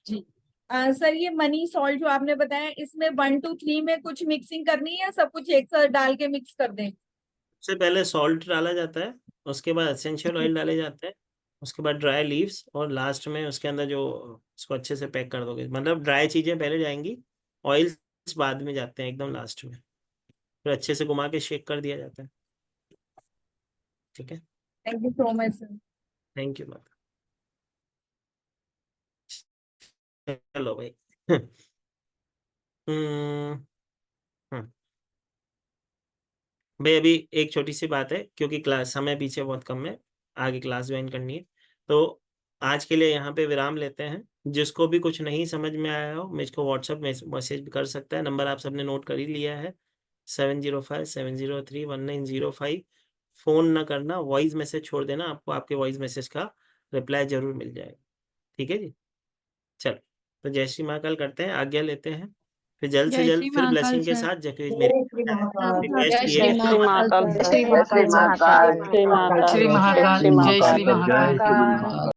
जी। सर, ये मनी सॉल्ट जो आपने बताया, इसमें 1 2 3 में कुछ मिक्सिंग करनी है या सब कुछ एक साथ डाल के मिक्स कर दें? सबसे पहले सॉल्ट डाला जाता है, उसके बाद एसेंशियल ऑयल डाले जाते हैं, उसके बाद ड्राई लीव्स, और लास्ट में उसके अंदर जो उसको अच्छे से पैक कर दोगे, मतलब ड्राई चीज़ें पहले जाएंगी, ऑयल्स बाद में जाते हैं एकदम लास्ट में, फिर अच्छे से घुमा के शेक कर दिया जाता है। ठीक है। Thank you so much sir. Thank you माता। चलो भाई हम्म भाई अभी एक छोटी सी बात है, क्योंकि क्लास समय पीछे बहुत कम है, आगे क्लास ज्वाइन करनी है, तो आज के लिए यहाँ पे विराम लेते हैं। जिसको भी कुछ नहीं समझ में आया हो मुझको व्हाट्सएप मैसेज कर सकता है। नंबर आप सबने नोट कर ही लिया है, 7057031905। फोन ना करना, वॉइस मैसेज छोड़ देना, आपको आपके वॉइस मैसेज का रिप्लाई जरूर मिल जाएगा। ठीक है जी, चलो तो जय श्री महाकाल करते हैं, आज्ञा लेते हैं, फिर जल्द से जय जल्द श्री फिर महाकाल ब्लेसिंग के सर। साथ मेरी रिक्वेस्ट जय ये श्री है श्री महाकाल महाकाल जय सर। श्री महाकाल जय श्री महाकाल। जय श्री महाकाल श्री महाकाल जय श्री जय श्री महाकाल। महाकाल।